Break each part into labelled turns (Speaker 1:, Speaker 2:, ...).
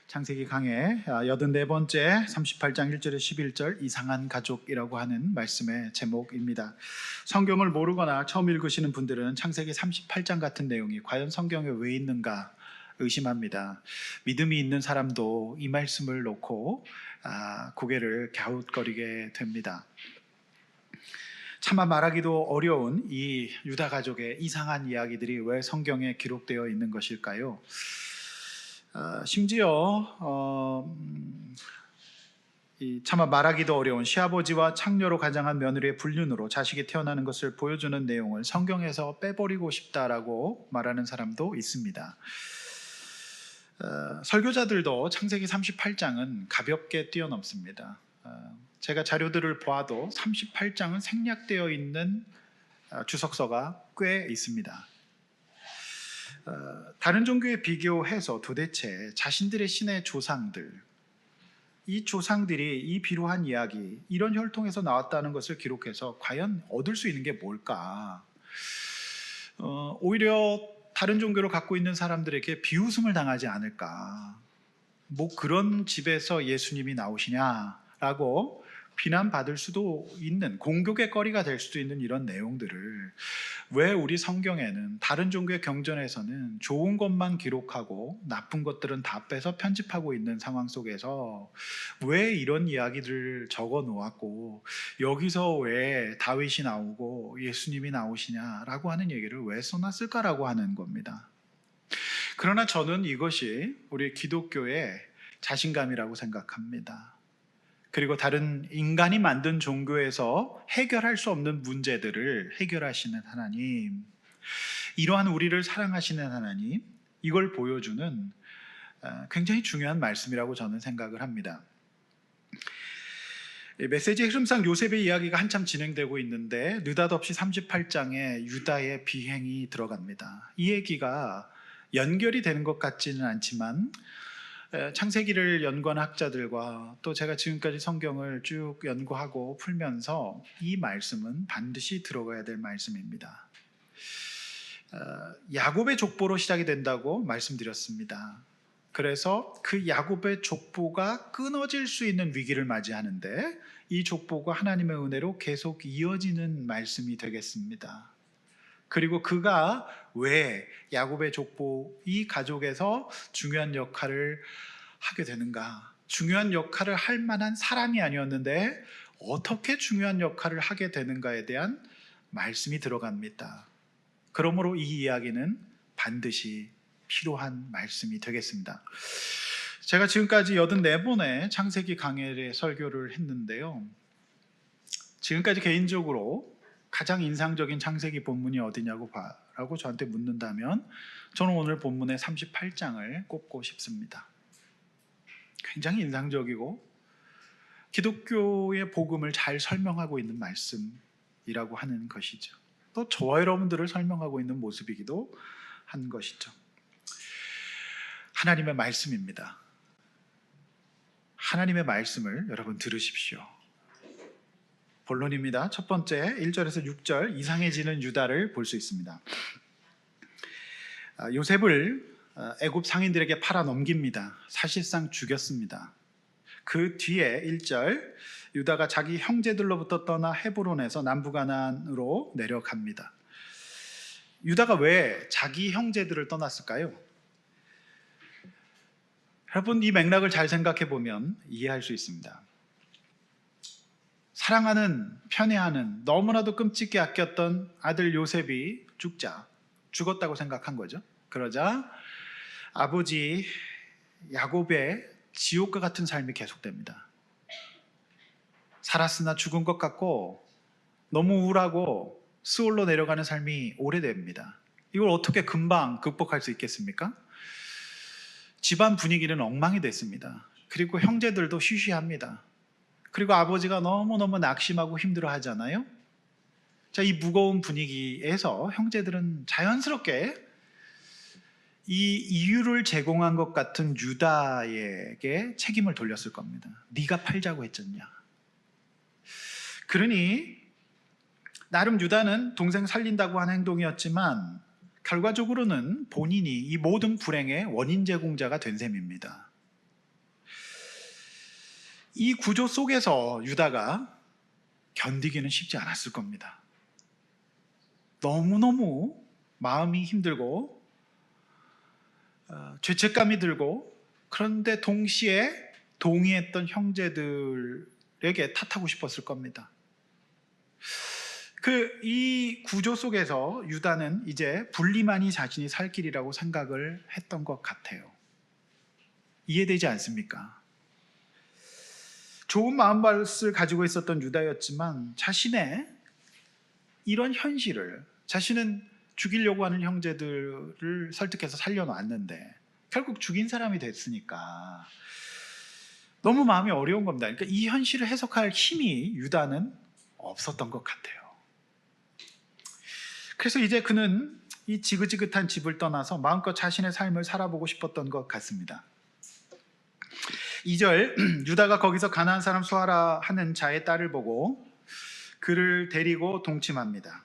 Speaker 1: 창세기 강의 84번째 38장 1절에 11절 이상한 가족이라고 하는 말씀의 제목입니다. 성경을 모르거나 처음 읽으시는 분들은 창세기 38장 같은 내용이 과연 성경에 왜 있는가 의심합니다. 믿음이 있는 사람도 이 말씀을 놓고 고개를 갸웃거리게 됩니다. 차마 말하기도 어려운 이 유다 가족의 이상한 이야기들이 왜 성경에 기록되어 있는 것일까요? 심지어 차마 말하기도 어려운 시아버지와 창녀로 가장한 며느리의 불륜으로 자식이 태어나는 것을 보여주는 내용을 성경에서 빼버리고 싶다라고 말하는 사람도 있습니다. 설교자들도 창세기 38장은 가볍게 뛰어넘습니다. 제가 자료들을 보아도 38장은 생략되어 있는 주석서가 꽤 있습니다. 다른 종교에 비교해서 도대체 자신들의 신의 조상들, 이 조상들이 이 비루한 이야기, 이런 혈통에서 나왔다는 것을 기록해서 과연 얻을 수 있는 게 뭘까? 오히려 다른 종교를 갖고 있는 사람들에게 비웃음을 당하지 않을까? 뭐 그런 집에서 예수님이 나오시냐라고 비난받을 수도 있는, 공격의 거리가 될 수도 있는 이런 내용들을 왜 우리 성경에는 다른 종교의 경전에서는 좋은 것만 기록하고 나쁜 것들은 다 빼서 편집하고 있는 상황 속에서 왜 이런 이야기들을 적어 놓았고 여기서 왜 다윗이 나오고 예수님이 나오시냐라고 하는 얘기를 왜 써놨을까라고 하는 겁니다. 그러나 저는 이것이 우리 기독교의 자신감이라고 생각합니다. 그리고 다른 인간이 만든 종교에서 해결할 수 없는 문제들을 해결하시는 하나님, 이러한 우리를 사랑하시는 하나님, 이걸 보여주는 굉장히 중요한 말씀이라고 저는 생각을 합니다. 메시지의 흐름상 요셉의 이야기가 한참 진행되고 있는데 느닷없이 38장에 유다의 비행이 들어갑니다. 이 얘기가 연결이 되는 것 같지는 않지만 창세기를 연구한 학자들과 또 제가 지금까지 성경을 쭉 연구하고 풀면서 이 말씀은 반드시 들어가야 될 말씀입니다. 야곱의 족보로 시작이 된다고 말씀드렸습니다. 그래서 그 야곱의 족보가 끊어질 수 있는 위기를 맞이하는데 이 족보가 하나님의 은혜로 계속 이어지는 말씀이 되겠습니다. 그리고 그가 왜 야곱의 족보, 이 가족에서 중요한 역할을 하게 되는가? 중요한 역할을 할 만한 사람이 아니었는데 어떻게 중요한 역할을 하게 되는가에 대한 말씀이 들어갑니다. 그러므로 이 이야기는 반드시 필요한 말씀이 되겠습니다. 제가 지금까지 84번의 창세기 강해의 설교를 했는데요. 지금까지 개인적으로 가장 인상적인 창세기 본문이 어디냐고 라고 저한테 묻는다면 저는 오늘 본문의 38장을 꼽고 싶습니다. 굉장히 인상적이고 기독교의 복음을 잘 설명하고 있는 말씀이라고 하는 것이죠. 또 저와 여러분들을 설명하고 있는 모습이기도 한 것이죠. 하나님의 말씀입니다. 하나님의 말씀을 여러분 들으십시오. 본론입니다. 첫 번째 1절에서 6절 이상해지는 유다를 볼 수 있습니다. 요셉을 애굽 상인들에게 팔아 넘깁니다. 사실상 죽였습니다. 그 뒤에 1절 유다가 자기 형제들로부터 떠나 헤브론에서 남부가나안으로 내려갑니다. 유다가 왜 자기 형제들을 떠났을까요? 여러분 이 맥락을 잘 생각해 보면 이해할 수 있습니다. 사랑하는, 편애하는, 너무나도 끔찍게 아꼈던 아들 요셉이 죽었다고 생각한 거죠. 그러자 아버지 야곱의 지옥과 같은 삶이 계속됩니다. 살았으나 죽은 것 같고 너무 우울하고 스올로 내려가는 삶이 오래됩니다. 이걸 어떻게 금방 극복할 수 있겠습니까? 집안 분위기는 엉망이 됐습니다. 그리고 형제들도 쉬쉬합니다. 그리고 아버지가 너무너무 낙심하고 힘들어 하잖아요. 자, 이 무거운 분위기에서 형제들은 자연스럽게 이 이유를 제공한 것 같은 유다에게 책임을 돌렸을 겁니다. 네가 팔자고 했잖냐. 그러니 나름 유다는 동생 살린다고 한 행동이었지만 결과적으로는 본인이 이 모든 불행의 원인 제공자가 된 셈입니다. 이 구조 속에서 유다가 견디기는 쉽지 않았을 겁니다. 너무너무 마음이 힘들고 죄책감이 들고, 그런데 동시에 동의했던 형제들에게 탓하고 싶었을 겁니다. 이 구조 속에서 유다는 이제 분리만이 자신이 살 길이라고 생각을 했던 것 같아요. 이해되지 않습니까? 좋은 마음밭을 가지고 있었던 유다였지만 자신의 이런 현실을, 자신은 죽이려고 하는 형제들을 설득해서 살려놨는데 결국 죽인 사람이 됐으니까 너무 마음이 어려운 겁니다. 그러니까 이 현실을 해석할 힘이 유다는 없었던 것 같아요. 그래서 이제 그는 이 지긋지긋한 집을 떠나서 마음껏 자신의 삶을 살아보고 싶었던 것 같습니다. 2절, 유다가 거기서 가나안 사람 수아라 하는 자의 딸을 보고 그를 데리고 동침합니다.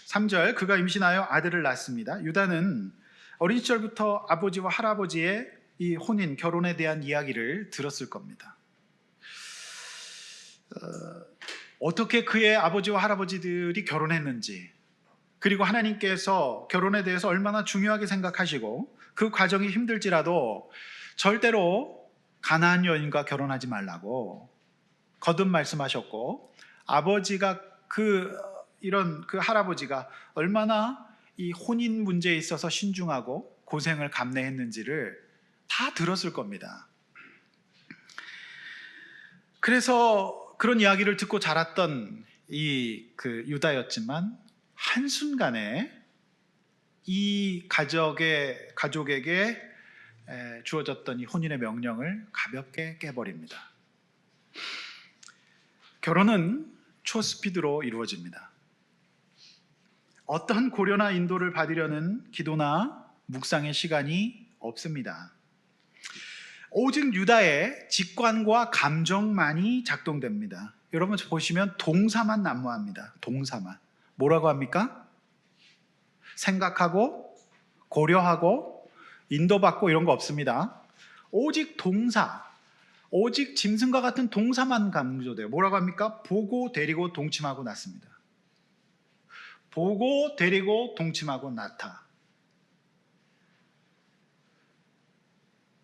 Speaker 1: 3절, 그가 임신하여 아들을 낳습니다. 유다는 어린 시절부터 아버지와 할아버지의 이 혼인, 결혼에 대한 이야기를 들었을 겁니다. 어떻게 그의 아버지와 할아버지들이 결혼했는지, 그리고 하나님께서 결혼에 대해서 얼마나 중요하게 생각하시고 그 과정이 힘들지라도 절대로 가나안 여인과 결혼하지 말라고 거듭 말씀하셨고, 아버지가 그 할아버지가 얼마나 이 혼인 문제에 있어서 신중하고 고생을 감내했는지를 다 들었을 겁니다. 그래서 그런 이야기를 듣고 자랐던 유다였지만 한순간에 이 가족에게 주어졌던 이 혼인의 명령을 가볍게 깨버립니다. 결혼은 초스피드로 이루어집니다. 어떠한 고려나 인도를 받으려는 기도나 묵상의 시간이 없습니다. 오직 유다의 직관과 감정만이 작동됩니다. 여러분 보시면 동사만 난무합니다. 동사만. 뭐라고 합니까? 생각하고 고려하고 인도받고 이런 거 없습니다. 오직 동사, 오직 짐승과 같은 동사만 강조돼요. 뭐라고 합니까? 보고 데리고 동침하고 낳습니다. 보고 데리고 동침하고 낳다.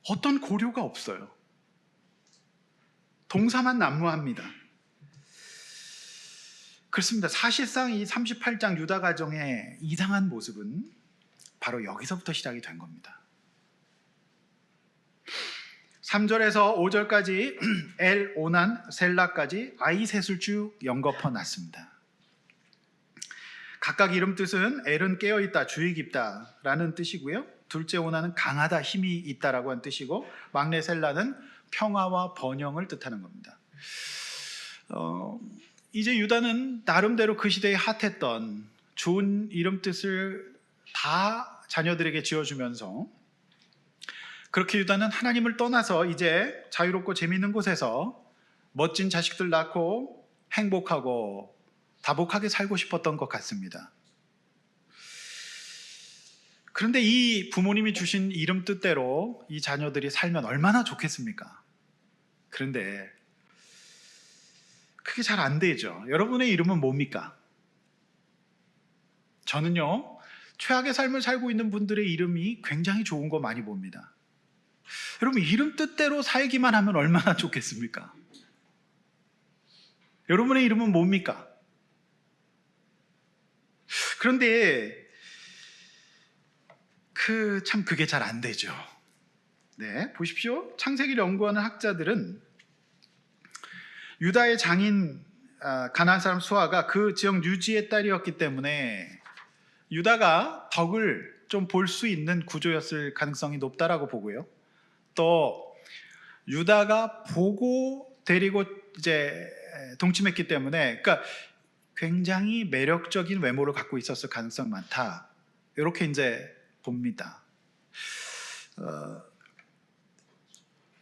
Speaker 1: 어떤 고려가 없어요. 동사만 난무합니다. 그렇습니다. 사실상 이 38장 유다 가정의 이상한 모습은 바로 여기서부터 시작이 된 겁니다. 3절에서 5절까지 엘, 오난, 셀라까지 아이 셋을 쭉 연거푸어 놨습니다. 각각 이름 뜻은 엘은 깨어있다, 주의 깊다 라는 뜻이고요. 둘째 오난은 강하다, 힘이 있다라고 하는 뜻이고, 막내 셀라는 평화와 번영을 뜻하는 겁니다. 이제 유다는 나름대로 그 시대에 핫했던 좋은 이름 뜻을 다 자녀들에게 지어주면서, 그렇게 유다는 하나님을 떠나서 이제 자유롭고 재미있는 곳에서 멋진 자식들 낳고 행복하고 다복하게 살고 싶었던 것 같습니다. 그런데 이 부모님이 주신 이름 뜻대로 이 자녀들이 살면 얼마나 좋겠습니까? 그런데 그게 잘 안 되죠. 여러분의 이름은 뭡니까? 저는요, 최악의 삶을 살고 있는 분들의 이름이 굉장히 좋은 거 많이 봅니다. 여러분, 이름 뜻대로 살기만 하면 얼마나 좋겠습니까? 여러분의 이름은 뭡니까? 그런데 그게 잘 안 되죠. 네, 보십시오. 창세기를 연구하는 학자들은 유다의 장인 가나안 사람 수아가 그 지역 유지의 딸이었기 때문에 유다가 덕을 좀 볼 수 있는 구조였을 가능성이 높다라고 보고요. 또 유다가 보고 데리고 이제 동침했기 때문에, 그러니까 굉장히 매력적인 외모를 갖고 있었을 가능성이 많다, 이렇게 이제 봅니다.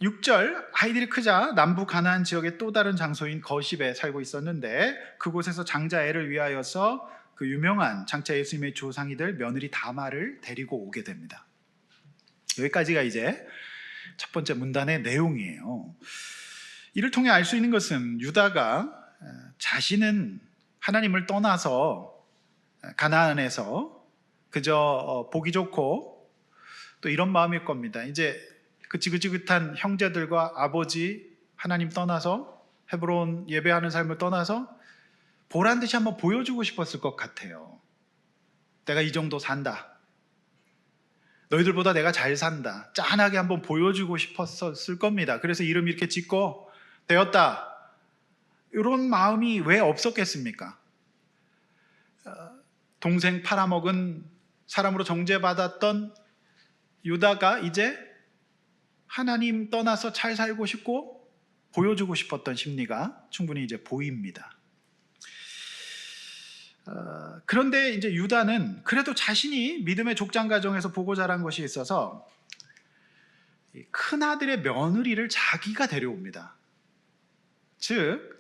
Speaker 1: 6절, 아이들이 크자 남부 가나안 지역의 또 다른 장소인 거십에 살고 있었는데 그곳에서 장자 엘을 위하여서 그 유명한 장차 예수님의 조상이 될 며느리 다말을 데리고 오게 됩니다. 여기까지가 이제 첫 번째 문단의 내용이에요. 이를 통해 알 수 있는 것은 유다가 자신은 하나님을 떠나서 가나안에서 그저 보기 좋고 또 이런 마음일 겁니다. 이제 그 지긋지긋한 형제들과 아버지 하나님 떠나서 헤브론 예배하는 삶을 떠나서 보란 듯이 한번 보여주고 싶었을 것 같아요. 내가 이 정도 산다. 너희들보다 내가 잘 산다. 짠하게 한번 보여주고 싶었을 겁니다. 그래서 이름 이렇게 짓고 되었다. 이런 마음이 왜 없었겠습니까? 동생 팔아먹은 사람으로 정죄받았던 유다가 이제 하나님 떠나서 잘 살고 싶고 보여주고 싶었던 심리가 충분히 이제 보입니다. 그런데 이제 유다는 그래도 자신이 믿음의 족장 가정에서 보고 자란 것이 있어서 큰 아들의 며느리를 자기가 데려옵니다. 즉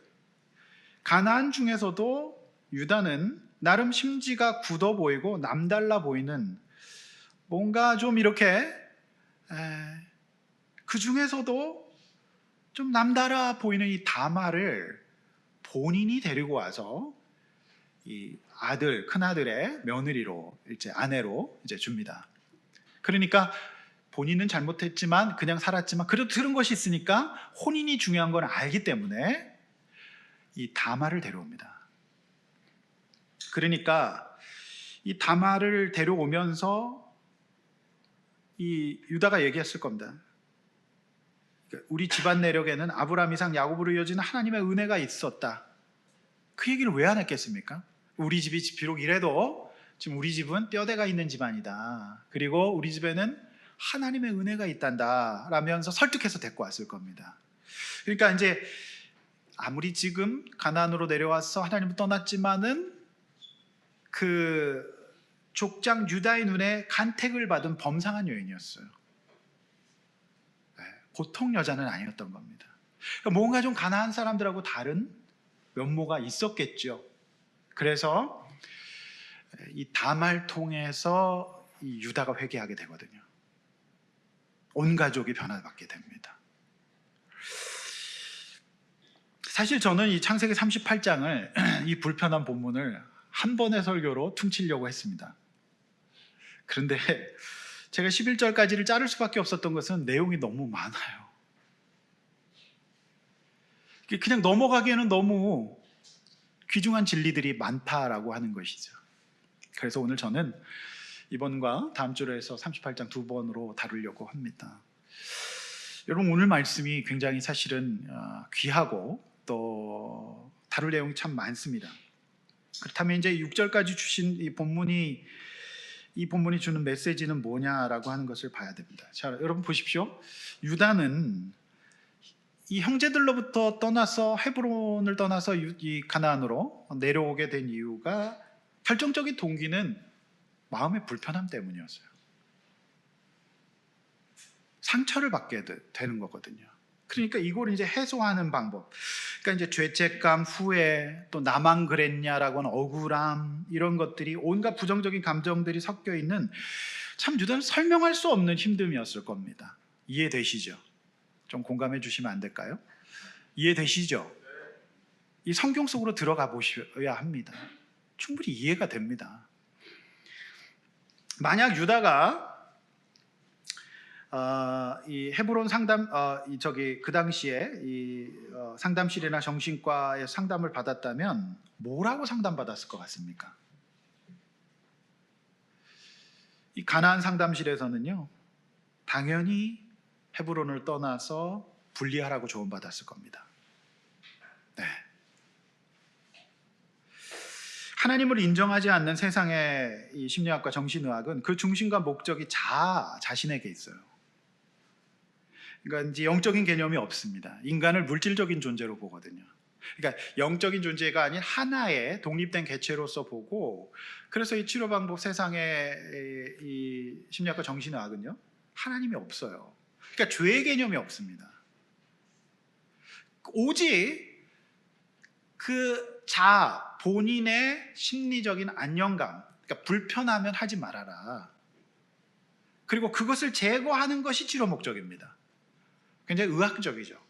Speaker 1: 가나안 중에서도 유다는 나름 심지가 굳어 보이고 남달라 보이는 뭔가 좀 이렇게 그 중에서도 좀 남달라 보이는 이 다말을 본인이 데리고 와서 이 아들, 큰 아들의 며느리로 이제 아내로 이제 줍니다. 그러니까 본인은 잘못했지만 그냥 살았지만 그래도 들은 것이 있으니까 혼인이 중요한 걸 알기 때문에 이 다말을 데려옵니다. 그러니까 이 다말을 데려오면서 이 유다가 얘기했을 겁니다. 우리 집안 내력에는 아브라함, 이삭, 야곱으로 이어지는 하나님의 은혜가 있었다. 그 얘기를 왜 안 했겠습니까? 우리 집이 비록 이래도 지금 우리 집은 뼈대가 있는 집안이다. 그리고 우리 집에는 하나님의 은혜가 있단다 라면서 설득해서 데리고 왔을 겁니다. 그러니까 이제 아무리 지금 가나안으로 내려와서 하나님을 떠났지만은 그 족장 유다의 눈에 간택을 받은 범상한 여인이었어요. 보통 여자는 아니었던 겁니다. 그러니까 뭔가 좀 가나안 사람들하고 다른 면모가 있었겠죠. 그래서 이 다말 통해서 이 유다가 회개하게 되거든요. 온 가족이 변화받게 됩니다. 사실 저는 이 창세기 38장을 이 불편한 본문을 한 번의 설교로 퉁치려고 했습니다. 그런데 제가 11절까지를 자를 수밖에 없었던 것은 내용이 너무 많아요. 그냥 넘어가기에는 너무 귀중한 진리들이 많다라고 하는 것이죠. 그래서 오늘 저는 이번과 다음 주로 해서 38장 두 번으로 다루려고 합니다. 여러분 오늘 말씀이 굉장히 사실은 귀하고 또 다룰 내용이 참 많습니다. 그렇다면 이제 6절까지 주신 이 본문이 주는 메시지는 뭐냐라고 하는 것을 봐야 됩니다. 자, 여러분 보십시오. 유다는 이 형제들로부터 떠나서 헤브론을 떠나서 이 가나안으로 내려오게 된 이유가 결정적인 동기는 마음의 불편함 때문이었어요. 상처를 받게 되는 거거든요. 그러니까 이걸 이제 해소하는 방법. 그러니까 이제 죄책감, 후회, 또 나만 그랬냐라고 하는 억울함, 이런 것들이 온갖 부정적인 감정들이 섞여 있는 참 유다는 설명할 수 없는 힘듦이었을 겁니다. 이해되시죠? 좀 공감해 주시면 안 될까요? 이해되시죠? 이 성경 속으로 들어가 보셔야 합니다. 충분히 이해가 됩니다. 만약 유다가 이 헤브론 상담 그 당시에 이 상담실이나 정신과에 상담을 받았다면 뭐라고 상담받았을 것 같습니까? 이 가나안 상담실에서는요, 당연히 헤브론을 떠나서 분리하라고 조언받았을 겁니다. 네. 하나님을 인정하지 않는 세상의 이 심리학과 정신의학은 그 중심과 목적이 자신에게 있어요. 그러니까 이제 영적인 개념이 없습니다. 인간을 물질적인 존재로 보거든요. 그러니까 영적인 존재가 아닌 하나의 독립된 개체로서 보고, 그래서 이 치료 방법 세상의 이 심리학과 정신의학은요, 하나님이 없어요. 그러니까 죄의 개념이 없습니다. 오직 그 본인의 심리적인 안정감, 그러니까 불편하면 하지 말아라. 그리고 그것을 제거하는 것이 치료 목적입니다. 굉장히 의학적이죠.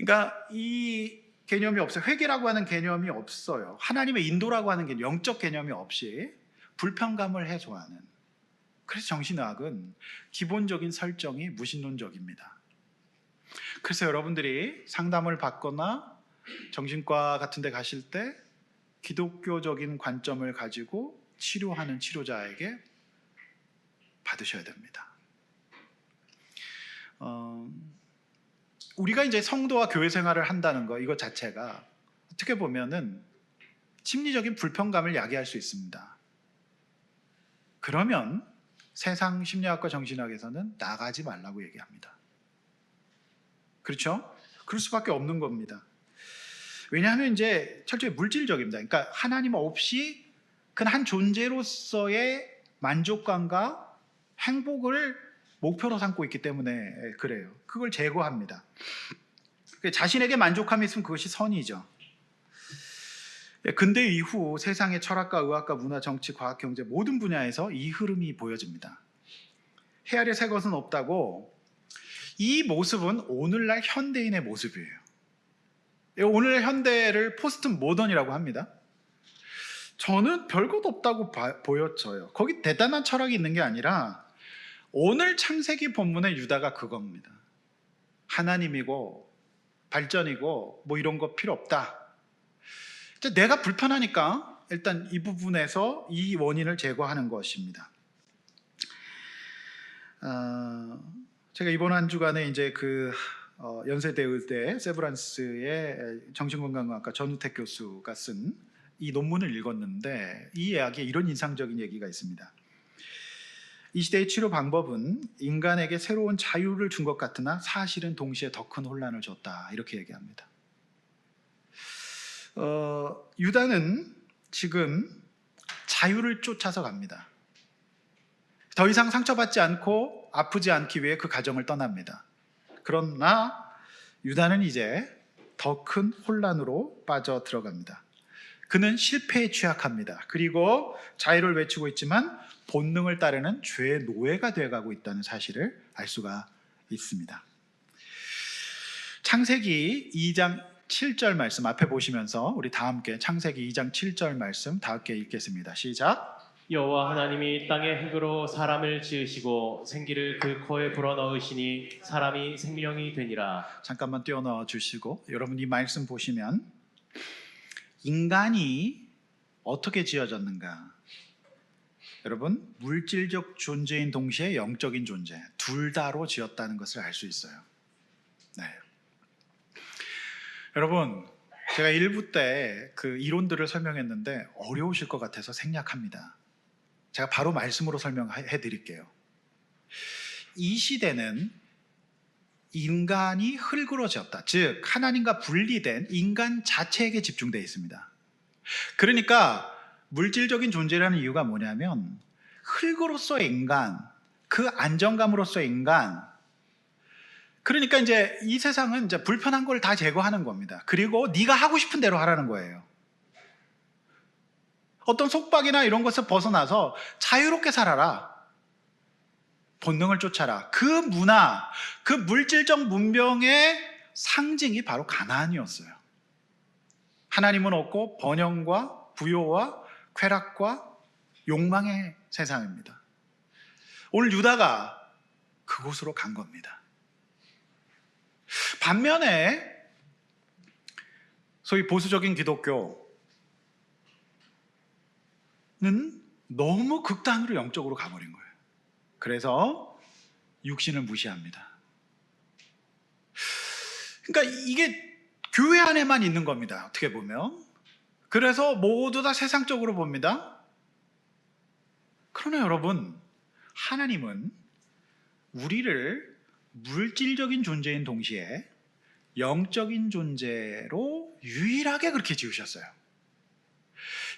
Speaker 1: 그러니까 이 개념이 없어요. 회개라고 하는 개념이 없어요. 하나님의 인도라고 하는 게 영적 개념이 없이 불편감을 해소하는. 그래서 정신의학은 기본적인 설정이 무신론적입니다. 그래서 여러분들이 상담을 받거나 정신과 같은 데 가실 때 기독교적인 관점을 가지고 치료하는 치료자에게 받으셔야 됩니다. 우리가 이제 성도와 교회 생활을 한다는 거, 이것 자체가 어떻게 보면은 심리적인 불편감을 야기할 수 있습니다. 그러면 세상 심리학과 정신학에서는 나가지 말라고 얘기합니다. 그렇죠? 그럴 수밖에 없는 겁니다. 왜냐하면 이제 철저히 물질적입니다. 그러니까 하나님 없이 그 한 존재로서의 만족감과 행복을 목표로 삼고 있기 때문에 그래요. 그걸 제거합니다. 자신에게 만족함이 있으면 그것이 선이죠. 근대 이후 세상의 철학과 의학과 문화, 정치, 과학, 경제 모든 분야에서 이 흐름이 보여집니다. 헤아려 새 것은 없다고. 이 모습은 오늘날 현대인의 모습이에요. 오늘 현대를 포스트 모던이라고 합니다. 저는 별것 없다고 보여져요. 거기 대단한 철학이 있는 게 아니라 오늘 창세기 본문의 유다가 그겁니다. 하나님이고 발전이고 뭐 이런 거 필요 없다. 내가 불편하니까 일단 이 부분에서 이 원인을 제거하는 것입니다. 제가 이번 한 주간에 이제 연세대 의대 세브란스의 정신건강학과 전우택 교수가 쓴 이 논문을 읽었는데 이 이야기에 이런 인상적인 얘기가 있습니다. 이 시대의 치료 방법은 인간에게 새로운 자유를 준 것 같으나 사실은 동시에 더 큰 혼란을 줬다. 이렇게 얘기합니다. 유다는 지금 자유를 쫓아서 갑니다. 더 이상 상처받지 않고 아프지 않기 위해 그 가정을 떠납니다. 그러나 유다는 이제 더 큰 혼란으로 빠져 들어갑니다. 그는 실패에 취약합니다. 그리고 자유를 외치고 있지만 본능을 따르는 죄의 노예가 되어가고 있다는 사실을 알 수가 있습니다. 창세기 2장 7절 말씀 앞에 보시면서 우리 다 함께 창세기 2장 7절 말씀 다 함께 읽겠습니다. 시작.
Speaker 2: 여호와 하나님이 땅의 흙으로 사람을 지으시고 생기를 그 코에 불어넣으시니 사람이 생명이 되니라.
Speaker 1: 잠깐만 띄워넣어 주시고 여러분 이 말씀 보시면 인간이 어떻게 지어졌는가? 여러분 물질적 존재인 동시에 영적인 존재 둘 다로 지었다는 것을 알 수 있어요. 네. 여러분 제가 1부 때 그 이론들을 설명했는데 어려우실 것 같아서 생략합니다. 제가 바로 말씀으로 설명해 드릴게요. 이 시대는 인간이 흙으로 지었다. 즉 하나님과 분리된 인간 자체에게 집중되어 있습니다. 그러니까 물질적인 존재라는 이유가 뭐냐면 흙으로서의 인간, 그 안정감으로서의 인간. 그러니까 이제 이 세상은 이제 불편한 걸 다 제거하는 겁니다. 그리고 네가 하고 싶은 대로 하라는 거예요. 어떤 속박이나 이런 것을 벗어나서 자유롭게 살아라. 본능을 쫓아라. 그 문화, 그 물질적 문명의 상징이 바로 가나안이었어요. 하나님은 없고 번영과 부요와 쾌락과 욕망의 세상입니다. 오늘 유다가 그곳으로 간 겁니다. 반면에 소위 보수적인 기독교는 너무 극단으로 영적으로 가버린 거예요. 그래서 육신을 무시합니다. 그러니까 이게 교회 안에만 있는 겁니다. 어떻게 보면. 그래서 모두 다 세상적으로 봅니다. 그러나 여러분, 하나님은 우리를 물질적인 존재인 동시에 영적인 존재로 유일하게 그렇게 지으셨어요.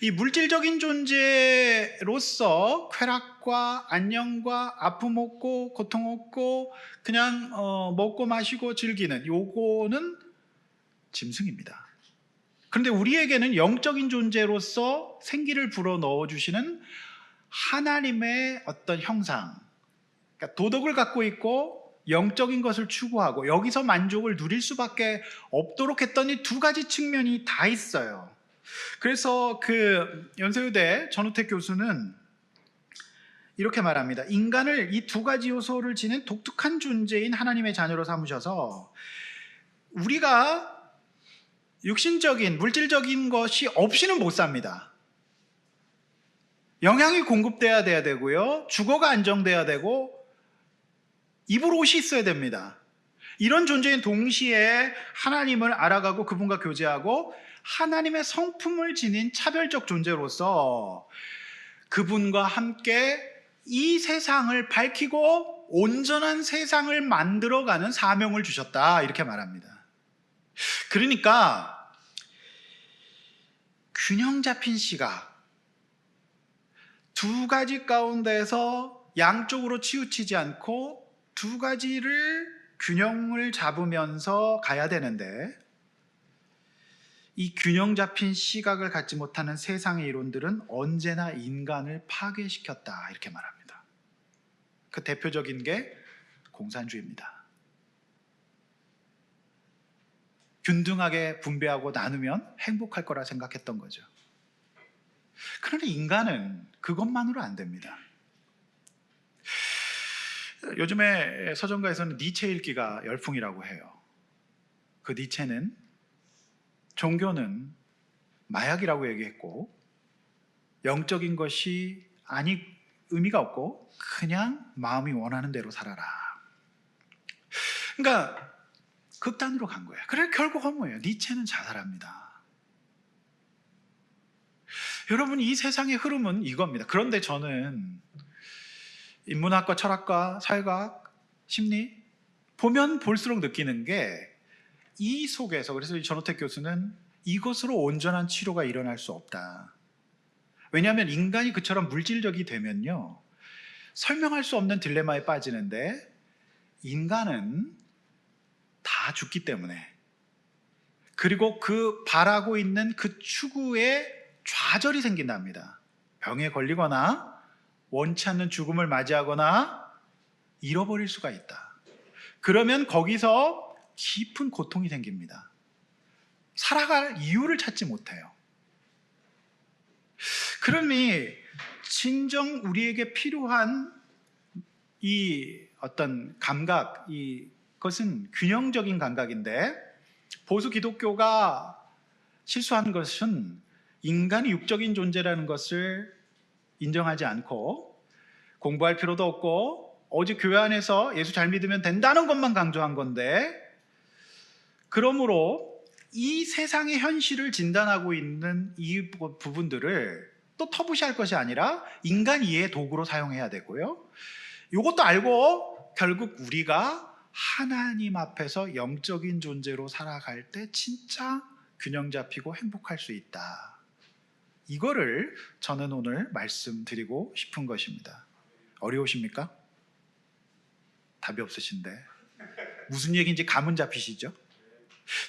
Speaker 1: 이 물질적인 존재로서 쾌락과 안녕과 아픔 없고 고통 없고 그냥 먹고 마시고 즐기는 요거는 짐승입니다. 그런데 우리에게는 영적인 존재로서 생기를 불어넣어 주시는 하나님의 어떤 형상, 그러니까 도덕을 갖고 있고 영적인 것을 추구하고 여기서 만족을 누릴 수밖에 없도록 했던 이 두 가지 측면이 다 있어요. 그래서 그 연세의대 전우택 교수는 이렇게 말합니다. 인간을 이 두 가지 요소를 지닌 독특한 존재인 하나님의 자녀로 삼으셔서 우리가 육신적인 물질적인 것이 없이는 못 삽니다. 영양이 공급돼야 되고요, 주거가 안정돼야 되고 입을 옷이 있어야 됩니다. 이런 존재인 동시에 하나님을 알아가고 그분과 교제하고 하나님의 성품을 지닌 차별적 존재로서 그분과 함께 이 세상을 밝히고 온전한 세상을 만들어가는 사명을 주셨다, 이렇게 말합니다. 그러니까 균형 잡힌 시각, 두 가지 가운데서 양쪽으로 치우치지 않고 두 가지를 균형을 잡으면서 가야 되는데, 이 균형 잡힌 시각을 갖지 못하는 세상의 이론들은 언제나 인간을 파괴시켰다, 이렇게 말합니다. 그 대표적인 게 공산주의입니다. 균등하게 분배하고 나누면 행복할 거라 생각했던 거죠. 그런데 인간은 그것만으로 안 됩니다. 요즘에 서점가에서는 니체 읽기가 열풍이라고 해요. 그 니체는 종교는 마약이라고 얘기했고, 영적인 것이 의미가 없고 그냥 마음이 원하는 대로 살아라. 그러니까 극단으로 간 거예요. 그래 결국은 뭐예요? 니체는 자살합니다. 여러분, 이 세상의 흐름은 이겁니다. 그런데 저는 인문학과, 철학과, 사회과학, 심리 보면 볼수록 느끼는 게 이 속에서, 그래서 이 전우택 교수는 이것으로 온전한 치료가 일어날 수 없다. 왜냐하면 인간이 그처럼 물질적이 되면요, 설명할 수 없는 딜레마에 빠지는데 인간은 다 죽기 때문에, 그리고 그 바라고 있는 그 추구에 좌절이 생긴답니다. 병에 걸리거나 원치 않는 죽음을 맞이하거나 잃어버릴 수가 있다. 그러면 거기서 깊은 고통이 생깁니다. 살아갈 이유를 찾지 못해요. 그러니 진정 우리에게 필요한 이 어떤 감각, 이것은 균형적인 감각인데, 보수 기독교가 실수한 것은 인간이 육적인 존재라는 것을 인정하지 않고 공부할 필요도 없고 오직 교회 안에서 예수 잘 믿으면 된다는 것만 강조한 건데, 그러므로 이 세상의 현실을 진단하고 있는 이 부분들을 또 터부시할 것이 아니라 인간 이해의 도구로 사용해야 되고요, 이것도 알고 결국 우리가 하나님 앞에서 영적인 존재로 살아갈 때 진짜 균형 잡히고 행복할 수 있다. 이거를 저는 오늘 말씀드리고 싶은 것입니다. 어려우십니까? 답이 없으신데 무슨 얘기인지 감은 잡히시죠?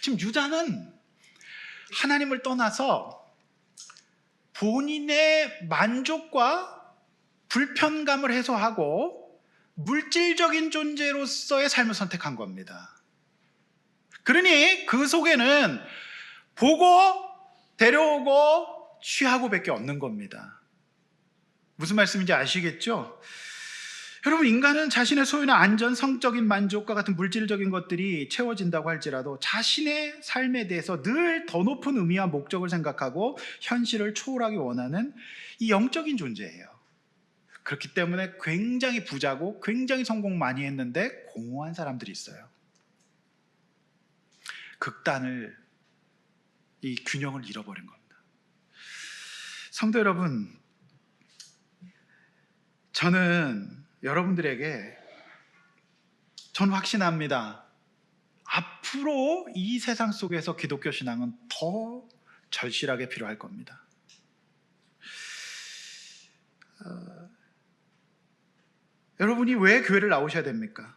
Speaker 1: 지금 유다는 하나님을 떠나서 본인의 만족과 불편감을 해소하고 물질적인 존재로서의 삶을 선택한 겁니다. 그러니 그 속에는 보고 데려오고 취하고 밖에 없는 겁니다. 무슨 말씀인지 아시겠죠? 여러분, 인간은 자신의 소유나 안전, 성적인 만족과 같은 물질적인 것들이 채워진다고 할지라도 자신의 삶에 대해서 늘 더 높은 의미와 목적을 생각하고 현실을 초월하기 원하는 이 영적인 존재예요. 그렇기 때문에 굉장히 부자고 굉장히 성공 많이 했는데 공허한 사람들이 있어요. 극단을, 이 균형을 잃어버린 겁니다. 성도 여러분, 저는 여러분들에게 확신합니다. 앞으로 이 세상 속에서 기독교 신앙은 더 절실하게 필요할 겁니다. 여러분이 왜 교회를 나오셔야 됩니까?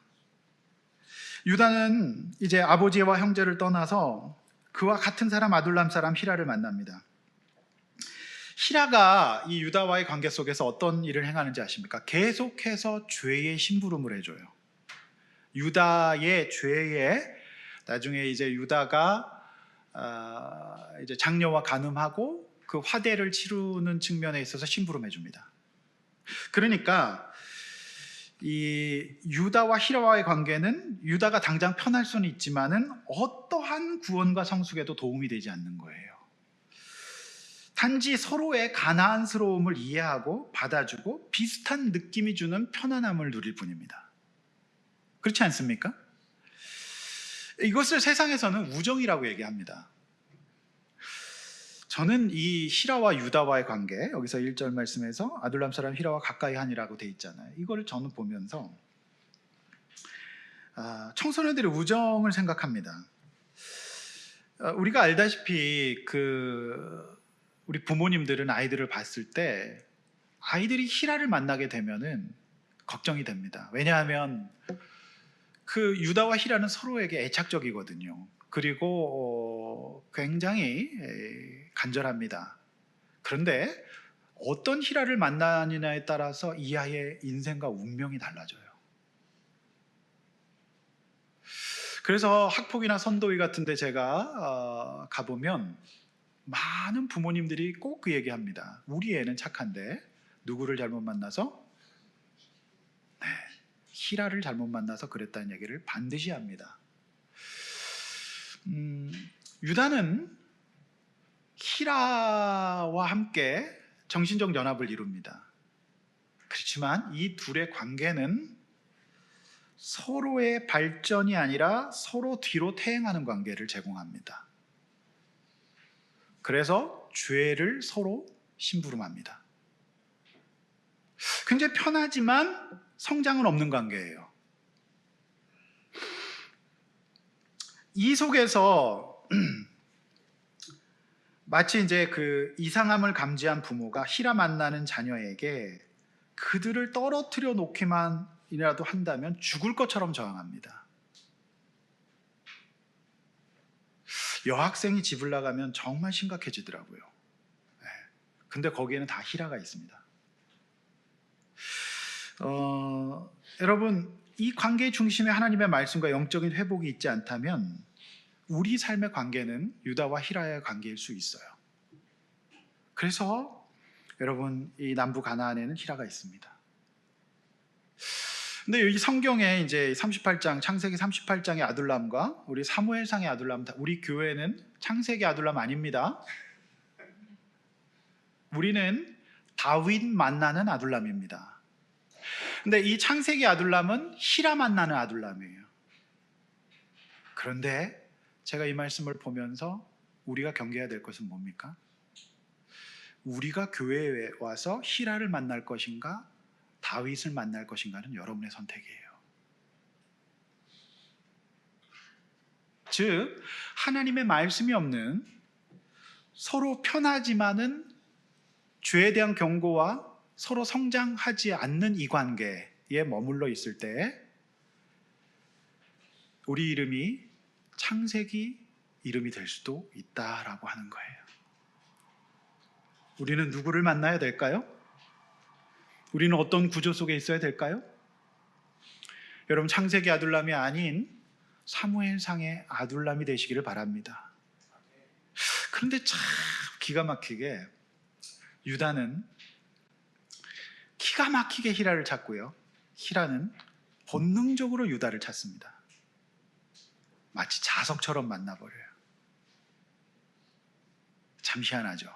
Speaker 1: 유다는 이제 아버지와 형제를 떠나서 그와 같은 사람, 아둘람 사람 히라를 만납니다. 히라가 이 유다와의 관계 속에서 어떤 일을 행하는지 아십니까? 계속해서 죄의 심부름을 해줘요. 유다의 죄에 나중에 이제 유다가 이제 장녀와 간음하고 그 화대를 치르는 측면에 있어서 심부름해 줍니다. 그러니까 이 유다와 히라와의 관계는 유다가 당장 편할 수는 있지만은 어떠한 구원과 성숙에도 도움이 되지 않는 거예요. 단지 서로의 가나안스러움을 이해하고 받아주고 비슷한 느낌이 주는 편안함을 누릴 뿐입니다. 그렇지 않습니까? 이것을 세상에서는 우정이라고 얘기합니다. 저는 이 히라와 유다와의 관계, 여기서 1절 말씀에서 아둘람 사람 히라와 가까이 하니라고 돼 있잖아요. 이거를 저는 보면서 청소년들의 우정을 생각합니다. 우리가 알다시피 우리 부모님들은 아이들을 봤을 때 아이들이 히라를 만나게 되면은 걱정이 됩니다. 왜냐하면 그 유다와 히라는 서로에게 애착적이거든요. 그리고 굉장히 간절합니다. 그런데 어떤 히라를 만나느냐에 따라서 이 아이의 인생과 운명이 달라져요. 그래서 학폭이나 선도위 같은 데 제가 가보면 많은 부모님들이 꼭 그 얘기합니다. 우리 애는 착한데 누구를 잘못 만나서? 네, 히라를 잘못 만나서 그랬다는 얘기를 반드시 합니다. 유다는 히라와 함께 정신적 연합을 이룹니다. 그렇지만 이 둘의 관계는 서로의 발전이 아니라 서로 뒤로 퇴행하는 관계를 제공합니다. 그래서 죄를 서로 심부름합니다. 굉장히 편하지만 성장은 없는 관계예요. 이 속에서 마치 이제 그 이상함을 감지한 부모가 히라 만나는 자녀에게 그들을 떨어뜨려 놓기만이라도 한다면 죽을 것처럼 저항합니다. 여학생이 집을 나가면 정말 심각해지더라고요. 근데 거기에는 다 히라가 있습니다. 여러분, 이 관계의 중심에 하나님의 말씀과 영적인 회복이 있지 않다면 우리 삶의 관계는 유다와 히라의 관계일 수 있어요. 그래서 여러분, 이 남부 가나안에는 히라가 있습니다. 근데 여기 성경에 이제 38장, 창세기 38장의 아둘람과 우리 사무엘상의 아둘람, 우리 교회는 창세기 아둘람 아닙니다. 우리는 다윗 만나는 아둘람입니다. 근데 이 창세기 아둘람은 히라 만나는 아둘람이에요. 그런데 제가 이 말씀을 보면서 우리가 경계해야 될 것은 뭡니까? 우리가 교회에 와서 히라를 만날 것인가 다윗을 만날 것인가는 여러분의 선택이에요. 즉 하나님의 말씀이 없는 서로 편하지만은 죄에 대한 경고와 서로 성장하지 않는 이 관계에 머물러 있을 때 우리 이름이 창세기 이름이 될 수도 있다라고 하는 거예요. 우리는 누구를 만나야 될까요? 우리는 어떤 구조 속에 있어야 될까요? 여러분, 창세기 아둘람이 아닌 사무엘상의 아둘람이 되시기를 바랍니다. 그런데 참 기가 막히게 유다는 기가 막히게 히라를 찾고요, 히라는 본능적으로 유다를 찾습니다. 마치 자석처럼 만나버려요. 참 희한하죠.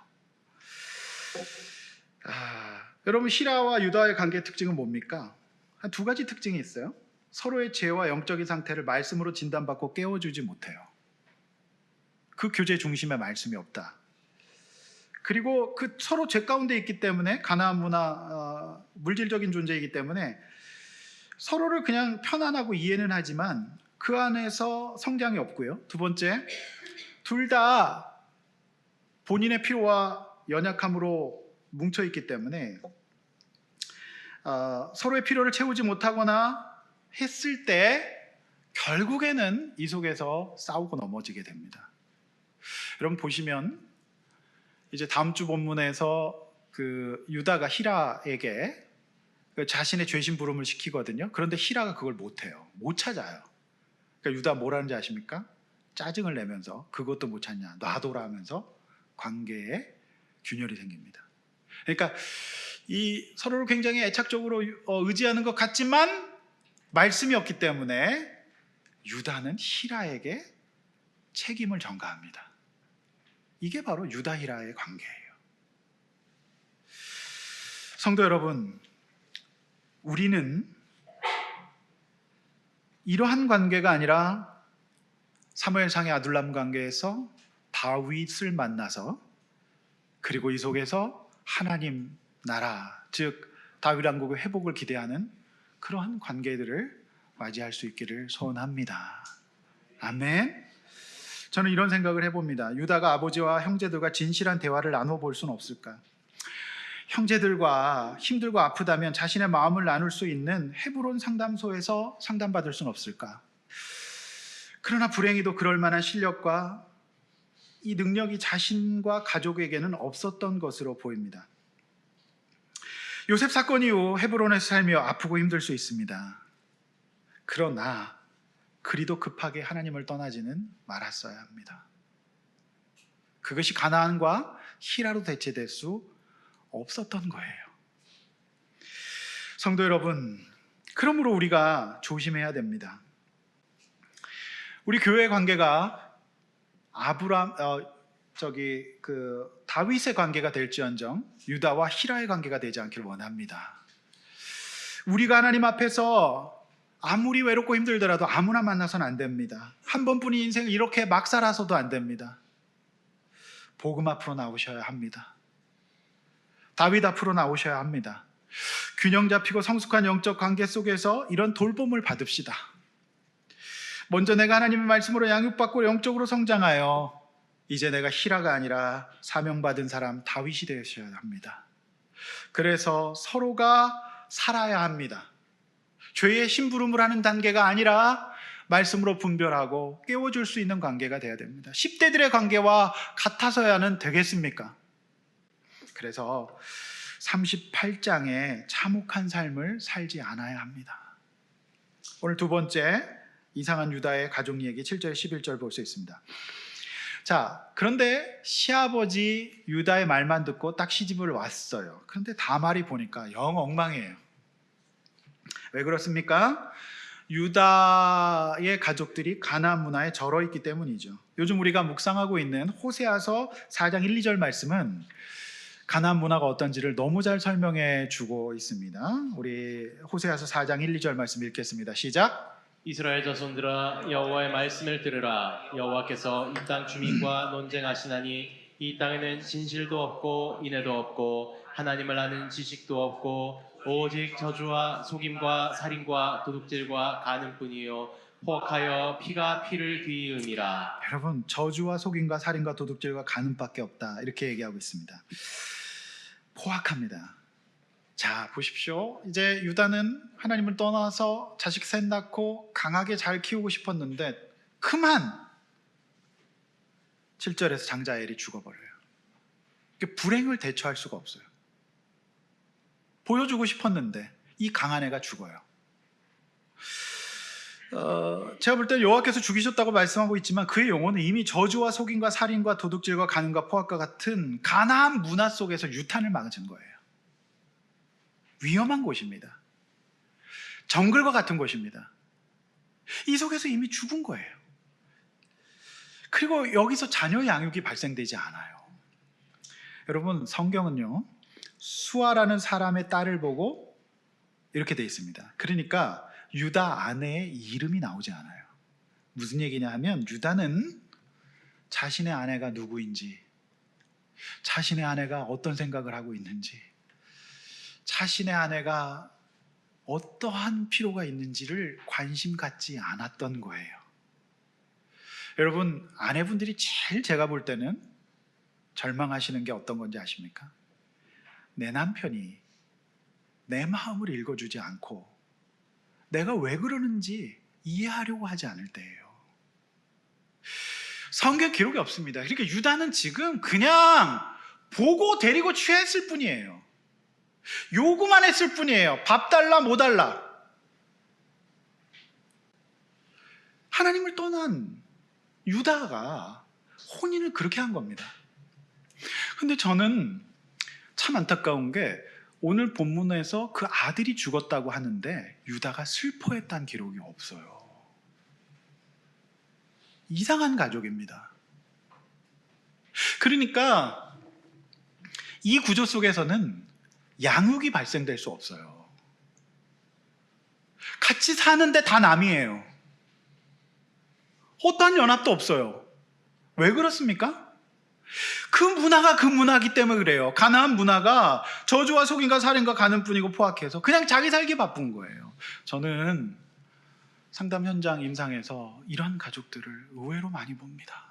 Speaker 1: 여러분, 히라와 유다의 관계의 특징은 뭡니까? 한 두 가지 특징이 있어요. 서로의 죄와 영적인 상태를 말씀으로 진단받고 깨워주지 못해요. 그 교제 중심에 말씀이 없다. 그리고 그 서로 죄 가운데 있기 때문에 가나안 문화, 물질적인 존재이기 때문에 서로를 그냥 편안하고 이해는 하지만 그 안에서 성장이 없고요. 두 번째, 둘 다 본인의 필요와 연약함으로 뭉쳐있기 때문에 서로의 필요를 채우지 못하거나 했을 때 결국에는 이 속에서 싸우고 넘어지게 됩니다. 여러분 보시면 이제 다음 주 본문에서 그 유다가 히라에게 자신의 죄심 부름을 시키거든요. 그런데 히라가 그걸 못해요. 못 찾아요. 그러니까 유다 뭐라는지 아십니까? 짜증을 내면서 그것도 못 찾냐 놔둬라 하면서 관계에 균열이 생깁니다. 그러니까 이 서로를 굉장히 애착적으로 의지하는 것 같지만 말씀이 없기 때문에 유다는 히라에게 책임을 전가합니다. 이게 바로 유다 히라의 관계예요. 성도 여러분, 우리는 이러한 관계가 아니라 사무엘상의 아둘람 관계에서 다윗을 만나서 그리고 이 속에서 하나님 나라, 즉 다윗 왕국의 회복을 기대하는 그러한 관계들을 맞이할 수 있기를 소원합니다. 아멘. 저는 이런 생각을 해봅니다. 유다가 아버지와 형제들과 진실한 대화를 나눠볼 수는 없을까? 형제들과 힘들고 아프다면 자신의 마음을 나눌 수 있는 헤브론 상담소에서 상담받을 수는 없을까? 그러나 불행히도 그럴 만한 실력과 이 능력이 자신과 가족에게는 없었던 것으로 보입니다. 요셉 사건 이후 헤브론에서 살며 아프고 힘들 수 있습니다. 그러나 그리도 급하게 하나님을 떠나지는 말았어야 합니다. 그것이 가나안과 히라로 대체될 수 없었던 거예요. 성도 여러분, 그러므로 우리가 조심해야 됩니다. 우리 교회 관계가 다윗의 관계가 될지언정 유다와 히라의 관계가 되지 않기를 원합니다. 우리가 하나님 앞에서 아무리 외롭고 힘들더라도 아무나 만나서는 안 됩니다. 한 번뿐인 인생을 이렇게 막 살아서도 안 됩니다. 복음 앞으로 나오셔야 합니다. 다윗 앞으로 나오셔야 합니다. 균형 잡히고 성숙한 영적 관계 속에서 이런 돌봄을 받읍시다. 먼저 내가 하나님의 말씀으로 양육받고 영적으로 성장하여 이제 내가 히라가 아니라 사명받은 사람 다윗이 되셔야 합니다. 그래서 서로가 살아야 합니다. 죄의 심부름을 하는 단계가 아니라 말씀으로 분별하고 깨워줄 수 있는 관계가 돼야 됩니다. 10대들의 관계와 같아서야는 되겠습니까? 그래서 38장에 참혹한 삶을 살지 않아야 합니다. 오늘 두 번째, 이상한 유다의 가족 얘기 7절 11절 볼 수 있습니다. 자, 그런데 시아버지 유다의 말만 듣고 딱 시집을 왔어요. 그런데 다말이 보니까 영 엉망이에요. 왜 그렇습니까? 유다의 가족들이 가나안 문화에 절어 있기 때문이죠. 요즘 우리가 묵상하고 있는 호세아서 4장 1, 2절 말씀은 가나안 문화가 어떤지를 너무 잘 설명해 주고 있습니다. 우리 호세아서 4장 1, 2절 말씀 읽겠습니다. 시작.
Speaker 2: 이스라엘 자손들아 여호와의 말씀을 들으라. 여호와께서 이 땅 주민과 논쟁하시나니 이 땅에는 진실도 없고 인애도 없고 하나님을 아는 지식도 없고 오직 저주와 속임과 살인과 도둑질과 간음뿐이요 포악하여 피가 피를 뒤이음이라.
Speaker 1: 여러분, 저주와 속임과 살인과 도둑질과 간음밖에 없다, 이렇게 얘기하고 있습니다. 포악합니다. 자, 보십시오. 이제 유다는 하나님을 떠나서 자식 셋 낳고 강하게 잘 키우고 싶었는데 그만 7절에서 장자 엘이 죽어버려요. 불행을 대처할 수가 없어요. 보여주고 싶었는데 이 강한 애가 죽어요. 제가 볼 때 여호와께서 죽이셨다고 말씀하고 있지만 그의 영혼은 이미 저주와 속임과 살인과 도둑질과 간음과 포악과 같은 가나안 문화 속에서 유탄을 맞은 거예요. 위험한 곳입니다. 정글과 같은 곳입니다. 이 속에서 이미 죽은 거예요. 그리고 여기서 자녀 양육이 발생되지 않아요. 여러분, 성경은요, 수아라는 사람의 딸을 보고 이렇게 돼 있습니다. 그러니까 유다 아내의 이름이 나오지 않아요. 무슨 얘기냐 하면 유다는 자신의 아내가 누구인지, 자신의 아내가 어떤 생각을 하고 있는지, 자신의 아내가 어떠한 필요가 있는지를 관심 갖지 않았던 거예요. 여러분, 아내분들이 제일 제가 볼 때는 절망하시는 게 어떤 건지 아십니까? 내 남편이 내 마음을 읽어주지 않고 내가 왜 그러는지 이해하려고 하지 않을 때예요. 성경 기록이 없습니다. 그러니까 유다는 지금 그냥 보고 데리고 취했을 뿐이에요. 요구만 했을 뿐이에요. 밥 달라, 뭐 달라. 하나님을 떠난 유다가 혼인을 그렇게 한 겁니다. 근데 저는 참 안타까운 게 오늘 본문에서 그 아들이 죽었다고 하는데 유다가 슬퍼했다는 기록이 없어요. 이상한 가족입니다. 그러니까 이 구조 속에서는 양육이 발생될 수 없어요. 같이 사는데 다 남이에요. 어떠한 연합도 없어요. 왜 그렇습니까? 그 문화가 그 문화이기 때문에 그래요. 가나안 문화가 저주와 속임과 살인과 가늠뿐이고 포악해서 그냥 자기 살기 바쁜 거예요. 저는 상담 현장 임상에서 이런 가족들을 의외로 많이 봅니다.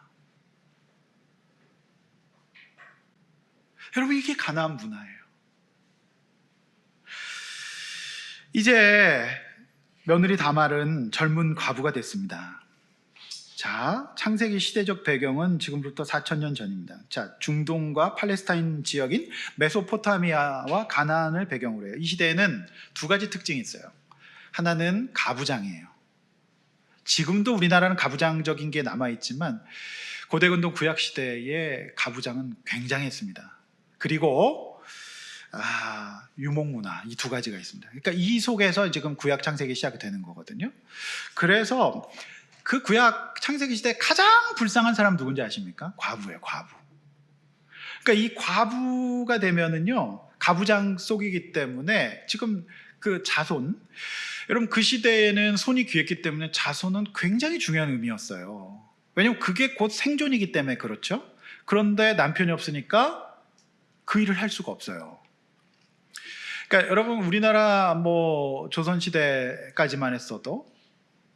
Speaker 1: 여러분, 이게 가나안 문화예요. 이제 며느리 다말은 젊은 과부가 됐습니다. 자, 창세기 시대적 배경은 지금부터 4,000년 전입니다. 자, 중동과 팔레스타인 지역인 메소포타미아와 가나안을 배경으로 해요. 이 시대에는 두 가지 특징이 있어요. 하나는 가부장이에요. 지금도 우리나라는 가부장적인 게 남아있지만 고대근동 구약시대의 가부장은 굉장했습니다. 그리고 유목문화, 이 두 가지가 있습니다. 그러니까 이 속에서 지금 구약 창세기 시작이 되는 거거든요. 그래서 그 구약 창세기 시대 가장 불쌍한 사람 누군지 아십니까? 과부예요, 과부. 그러니까 이 과부가 되면은요, 가부장 속이기 때문에 지금 그 자손, 여러분 그 시대에는 손이 귀했기 때문에 자손은 굉장히 중요한 의미였어요. 왜냐하면 그게 곧 생존이기 때문에 그렇죠. 그런데 남편이 없으니까 그 일을 할 수가 없어요. 그러니까 여러분 우리나라 뭐 조선시대까지만 했어도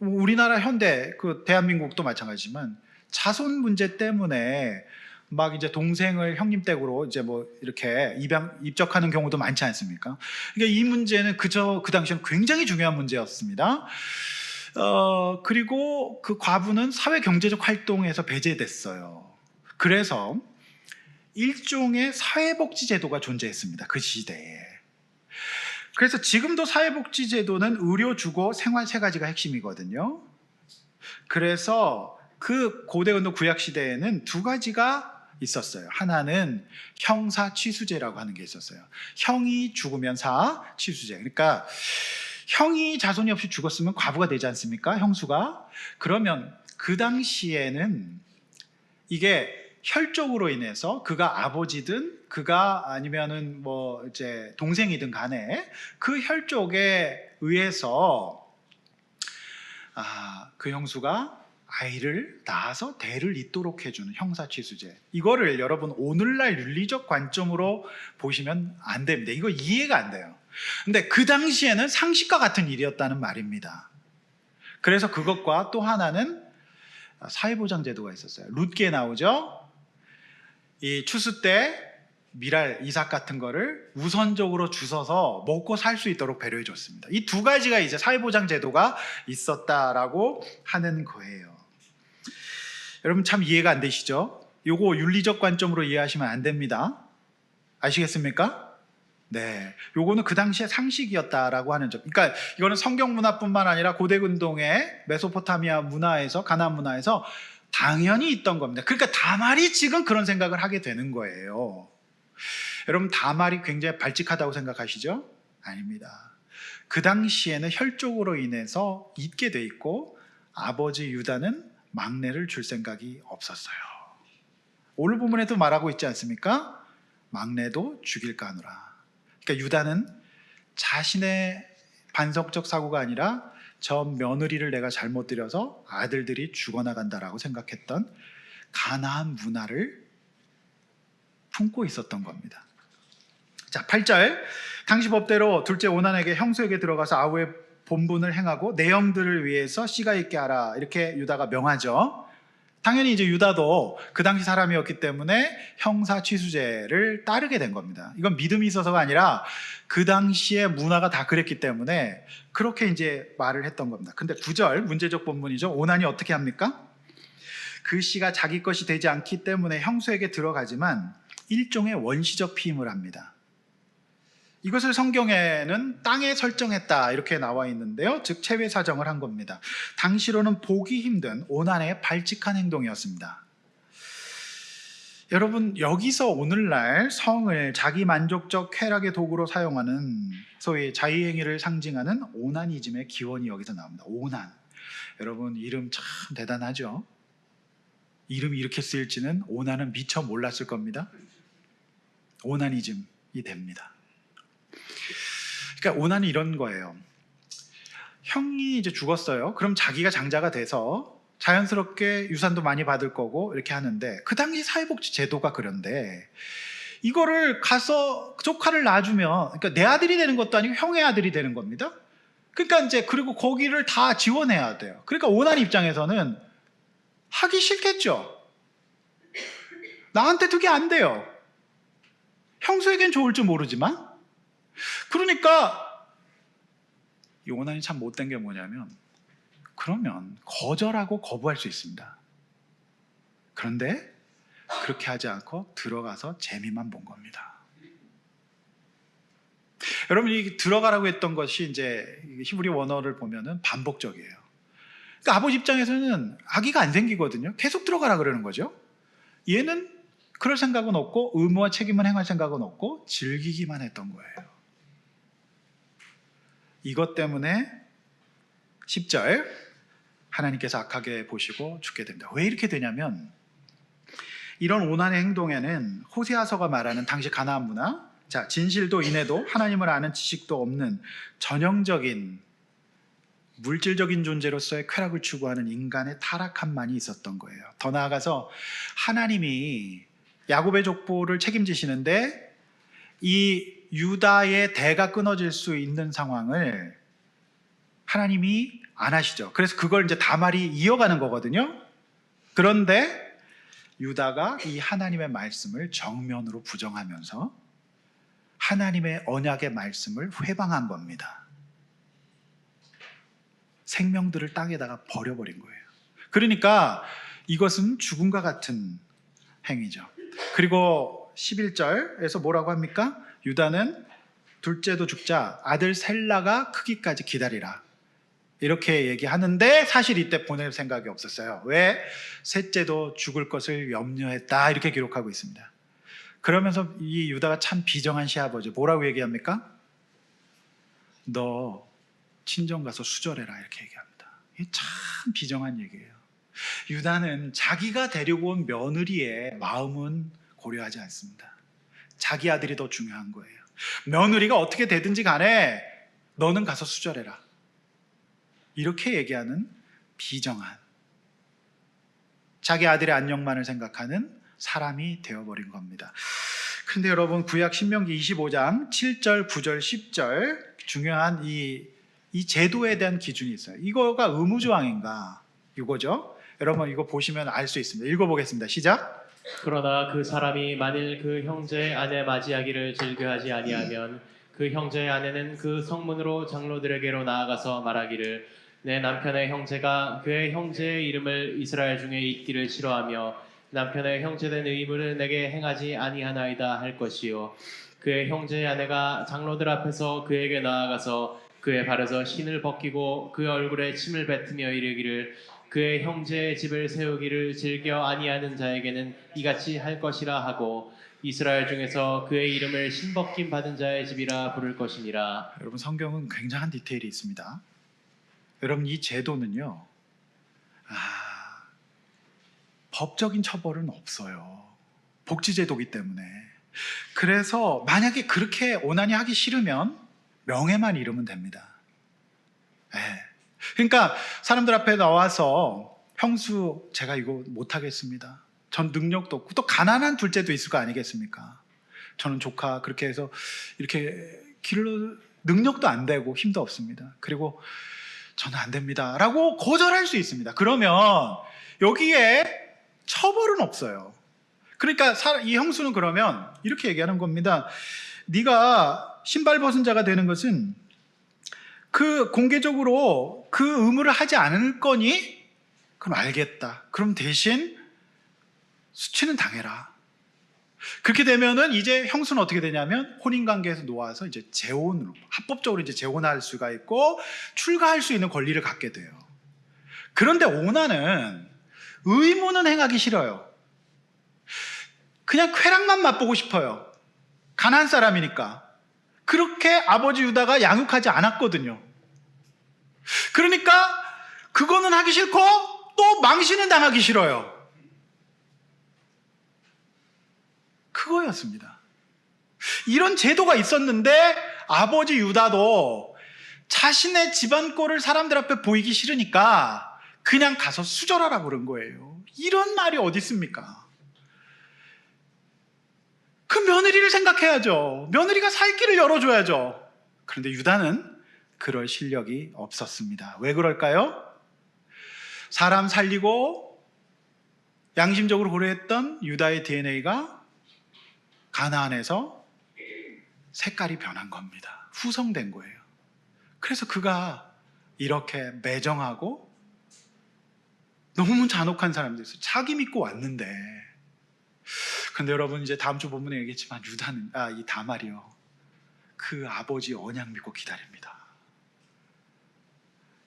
Speaker 1: 우리나라 현대 그 대한민국도 마찬가지지만 자손 문제 때문에 막 이제 동생을 형님 댁으로 이제 뭐 이렇게 입적하는 경우도 많지 않습니까? 그러니까 이 문제는 그 당시엔 굉장히 중요한 문제였습니다. 그리고 그 과부는 사회 경제적 활동에서 배제됐어요. 그래서 일종의 사회복지 제도가 존재했습니다. 그 시대에. 그래서 지금도 사회복지 제도는 의료, 주거, 생활 세 가지가 핵심이거든요. 그래서 그 고대근동 구약 시대에는 두 가지가 있었어요. 하나는 형사 취수제라고 하는 게 있었어요. 형이 죽으면 사, 취수제. 그러니까 형이 자손이 없이 죽었으면 과부가 되지 않습니까? 형수가. 그러면 그 당시에는 이게 혈족으로 인해서 그가 아버지든 그가 아니면은 뭐 이제 동생이든 간에 그 혈족에 의해서 그 형수가 아이를 낳아서 대를 잇도록 해주는 형사취수제. 이거를 여러분 오늘날 윤리적 관점으로 보시면 안 됩니다. 이거 이해가 안 돼요. 근데 그 당시에는 상식과 같은 일이었다는 말입니다. 그래서 그것과 또 하나는 사회보장제도가 있었어요. 룻기에 나오죠. 이 추수 때 미랄, 이삭 같은 거를 우선적으로 주워서 먹고 살 수 있도록 배려해 줬습니다. 이 두 가지가 이제 사회보장제도가 있었다라고 하는 거예요. 여러분 참 이해가 안 되시죠? 요거 윤리적 관점으로 이해하시면 안 됩니다. 아시겠습니까? 네, 요거는 그 당시의 상식이었다라고 하는 점. 그러니까 이거는 성경 문화뿐만 아니라 고대근동의 메소포타미아 문화에서, 가나안 문화에서 당연히 있던 겁니다. 그러니까 다말이 지금 그런 생각을 하게 되는 거예요. 여러분 다말이 굉장히 발칙하다고 생각하시죠? 아닙니다. 그 당시에는 혈족으로 인해서 있게 돼 있고 아버지 유다는 막내를 줄 생각이 없었어요. 오늘 본문에도 말하고 있지 않습니까? 막내도 죽일까 하노라. 그러니까 유다는 자신의 반석적 사고가 아니라 저 며느리를 내가 잘못 들여서 아들들이 죽어나간다라고 생각했던 가나안 문화를 품고 있었던 겁니다. 자, 8절. 당시 법대로 둘째 오난에게 형수에게 들어가서 아우의 본분을 행하고 내 형들을 위해서 씨가 있게 하라. 이렇게 유다가 명하죠. 당연히 이제 유다도 그 당시 사람이었기 때문에 형사 취수제를 따르게 된 겁니다. 이건 믿음이 있어서가 아니라 그 당시의 문화가 다 그랬기 때문에 그렇게 이제 말을 했던 겁니다. 근데 9절 문제적 본문이죠. 오난이 어떻게 합니까? 그 씨가 자기 것이 되지 않기 때문에 형수에게 들어가지만 일종의 원시적 피임을 합니다. 이것을 성경에는 땅에 설정했다 이렇게 나와 있는데요. 즉 체외 사정을 한 겁니다. 당시로는 보기 힘든 오난의 발칙한 행동이었습니다. 여러분, 여기서 오늘날 성을 자기 만족적 쾌락의 도구로 사용하는 소위 자의행위를 상징하는 오나니즘의 기원이 여기서 나옵니다. 오난. 여러분, 이름 참 대단하죠? 이름이 이렇게 쓰일지는 오난은 미처 몰랐을 겁니다. 오나니즘이 됩니다. 그러니까 오난이 이런 거예요. 형이 이제 죽었어요. 그럼 자기가 장자가 돼서 자연스럽게 유산도 많이 받을 거고 이렇게 하는데, 그 당시 사회복지 제도가 그런데 이거를 가서 조카를 낳아주면, 그러니까 내 아들이 되는 것도 아니고 형의 아들이 되는 겁니다. 그러니까 이제 그리고 거기를 다 지원해야 돼요. 그러니까 오난 입장에서는 하기 싫겠죠. 나한테 그게 안 돼요. 형수에겐 좋을지 모르지만. 그러니까 이 오난이 참 못된 게 뭐냐면, 그러면 거절하고 거부할 수 있습니다. 그런데 그렇게 하지 않고 들어가서 재미만 본 겁니다. 여러분, 이 들어가라고 했던 것이 이제 히브리 원어를 보면은 반복적이에요. 그러니까 아버지 입장에서는 아기가 안 생기거든요. 계속 들어가라 그러는 거죠. 얘는 그럴 생각은 없고 의무와 책임을 행할 생각은 없고 즐기기만 했던 거예요. 이것 때문에 10절 하나님께서 악하게 보시고 죽게 됩니다. 왜 이렇게 되냐면, 이런 오난의 행동에는 호세아서가 말하는 당시 가나안 문화, 자, 진실도 인애도 하나님을 아는 지식도 없는 전형적인 물질적인 존재로서의 쾌락을 추구하는 인간의 타락함만이 있었던 거예요. 더 나아가서 하나님이 야곱의 족보를 책임지시는데 이 유다의 대가 끊어질 수 있는 상황을 하나님이 안 하시죠. 그래서 그걸 이제 다말이 이어가는 거거든요. 그런데 유다가 이 하나님의 말씀을 정면으로 부정하면서 하나님의 언약의 말씀을 회방한 겁니다. 생명들을 땅에다가 버려버린 거예요. 그러니까 이것은 죽음과 같은 행위죠. 그리고 11절에서 뭐라고 합니까? 유다는 둘째도 죽자 아들 셀라가 크기까지 기다리라, 이렇게 얘기하는데 사실 이때 보낼 생각이 없었어요. 왜? 셋째도 죽을 것을 염려했다, 이렇게 기록하고 있습니다. 그러면서 이 유다가 참 비정한 시아버지, 뭐라고 얘기합니까? 너 친정 가서 수절해라, 이렇게 얘기합니다. 이게 참 비정한 얘기예요. 유다는 자기가 데리고 온 며느리의 마음은 고려하지 않습니다. 자기 아들이 더 중요한 거예요. 며느리가 어떻게 되든지 간에 너는 가서 수절해라, 이렇게 얘기하는 비정한, 자기 아들의 안녕만을 생각하는 사람이 되어버린 겁니다. 그런데 여러분, 구약 신명기 25장 7절, 9절, 10절 중요한 이 제도에 대한 기준이 있어요. 이거가 의무조항인가, 이거죠. 여러분, 이거 보시면 알 수 있습니다. 읽어보겠습니다. 시작.
Speaker 2: 그러나 그 사람이 만일 그 형제의 아내 맞이하기를 즐겨하지 아니하면 그 형제의 아내는 그 성문으로 장로들에게로 나아가서 말하기를 내 남편의 형제가 그의 형제의 이름을 이스라엘 중에 잊기를 싫어하며 남편의 형제된 의무를 내게 행하지 아니하나이다 할 것이요, 그의 형제의 아내가 장로들 앞에서 그에게 나아가서 그의 발에서 신을 벗기고 그 얼굴에 침을 뱉으며 이르기를 그의 형제의 집을 세우기를 즐겨 아니하는 자에게는 이같이 할 것이라 하고 이스라엘 중에서 그의 이름을 신벗김 받은 자의 집이라 부를 것이니라.
Speaker 1: 여러분, 성경은 굉장한 디테일이 있습니다. 여러분, 이 제도는요, 법적인 처벌은 없어요. 복지제도이기 때문에. 그래서 만약에 그렇게 오난이 하기 싫으면 명예만 잃으면 됩니다. 네. 그러니까 사람들 앞에 나와서 형수, 제가 이거 못하겠습니다. 전 능력도 없고, 또 가난한 둘째도 있을 거 아니겠습니까? 저는 조카 그렇게 해서 이렇게 길러 능력도 안 되고 힘도 없습니다. 그리고 저는 안 됩니다 라고 거절할 수 있습니다. 그러면 여기에 처벌은 없어요. 그러니까 이 형수는 그러면 이렇게 얘기하는 겁니다. 네가 신발 벗은 자가 되는 것은 그 공개적으로 그 의무를 하지 않을 거니? 그럼 알겠다. 그럼 대신 수치는 당해라. 그렇게 되면은 이제 형수는 어떻게 되냐면 혼인 관계에서 놓아서 이제 재혼으로 합법적으로 이제 재혼할 수가 있고 출가할 수 있는 권리를 갖게 돼요. 그런데 오나는 의무는 행하기 싫어요. 그냥 쾌락만 맛보고 싶어요. 가난한 사람이니까. 그렇게 아버지 유다가 양육하지 않았거든요. 그러니까 그거는 하기 싫고 또 망신은 당하기 싫어요. 그거였습니다. 이런 제도가 있었는데 아버지 유다도 자신의 집안 꼴을 사람들 앞에 보이기 싫으니까 그냥 가서 수절하라 그런 거예요. 이런 말이 어디 있습니까? 그 며느리를 생각해야죠. 며느리가 살 길을 열어줘야죠. 그런데 유다는 그럴 실력이 없었습니다. 왜 그럴까요? 사람 살리고 양심적으로 고려했던 유다의 DNA가 가나안에서 색깔이 변한 겁니다. 후성된 거예요. 그래서 그가 이렇게 매정하고 너무 잔혹한 사람들이었어요. 자기 믿고 왔는데. 근데 여러분 이제 다음 주 본문에 얘기했지만 유다는 이 다말이요. 그 아버지 언약 믿고 기다립니다.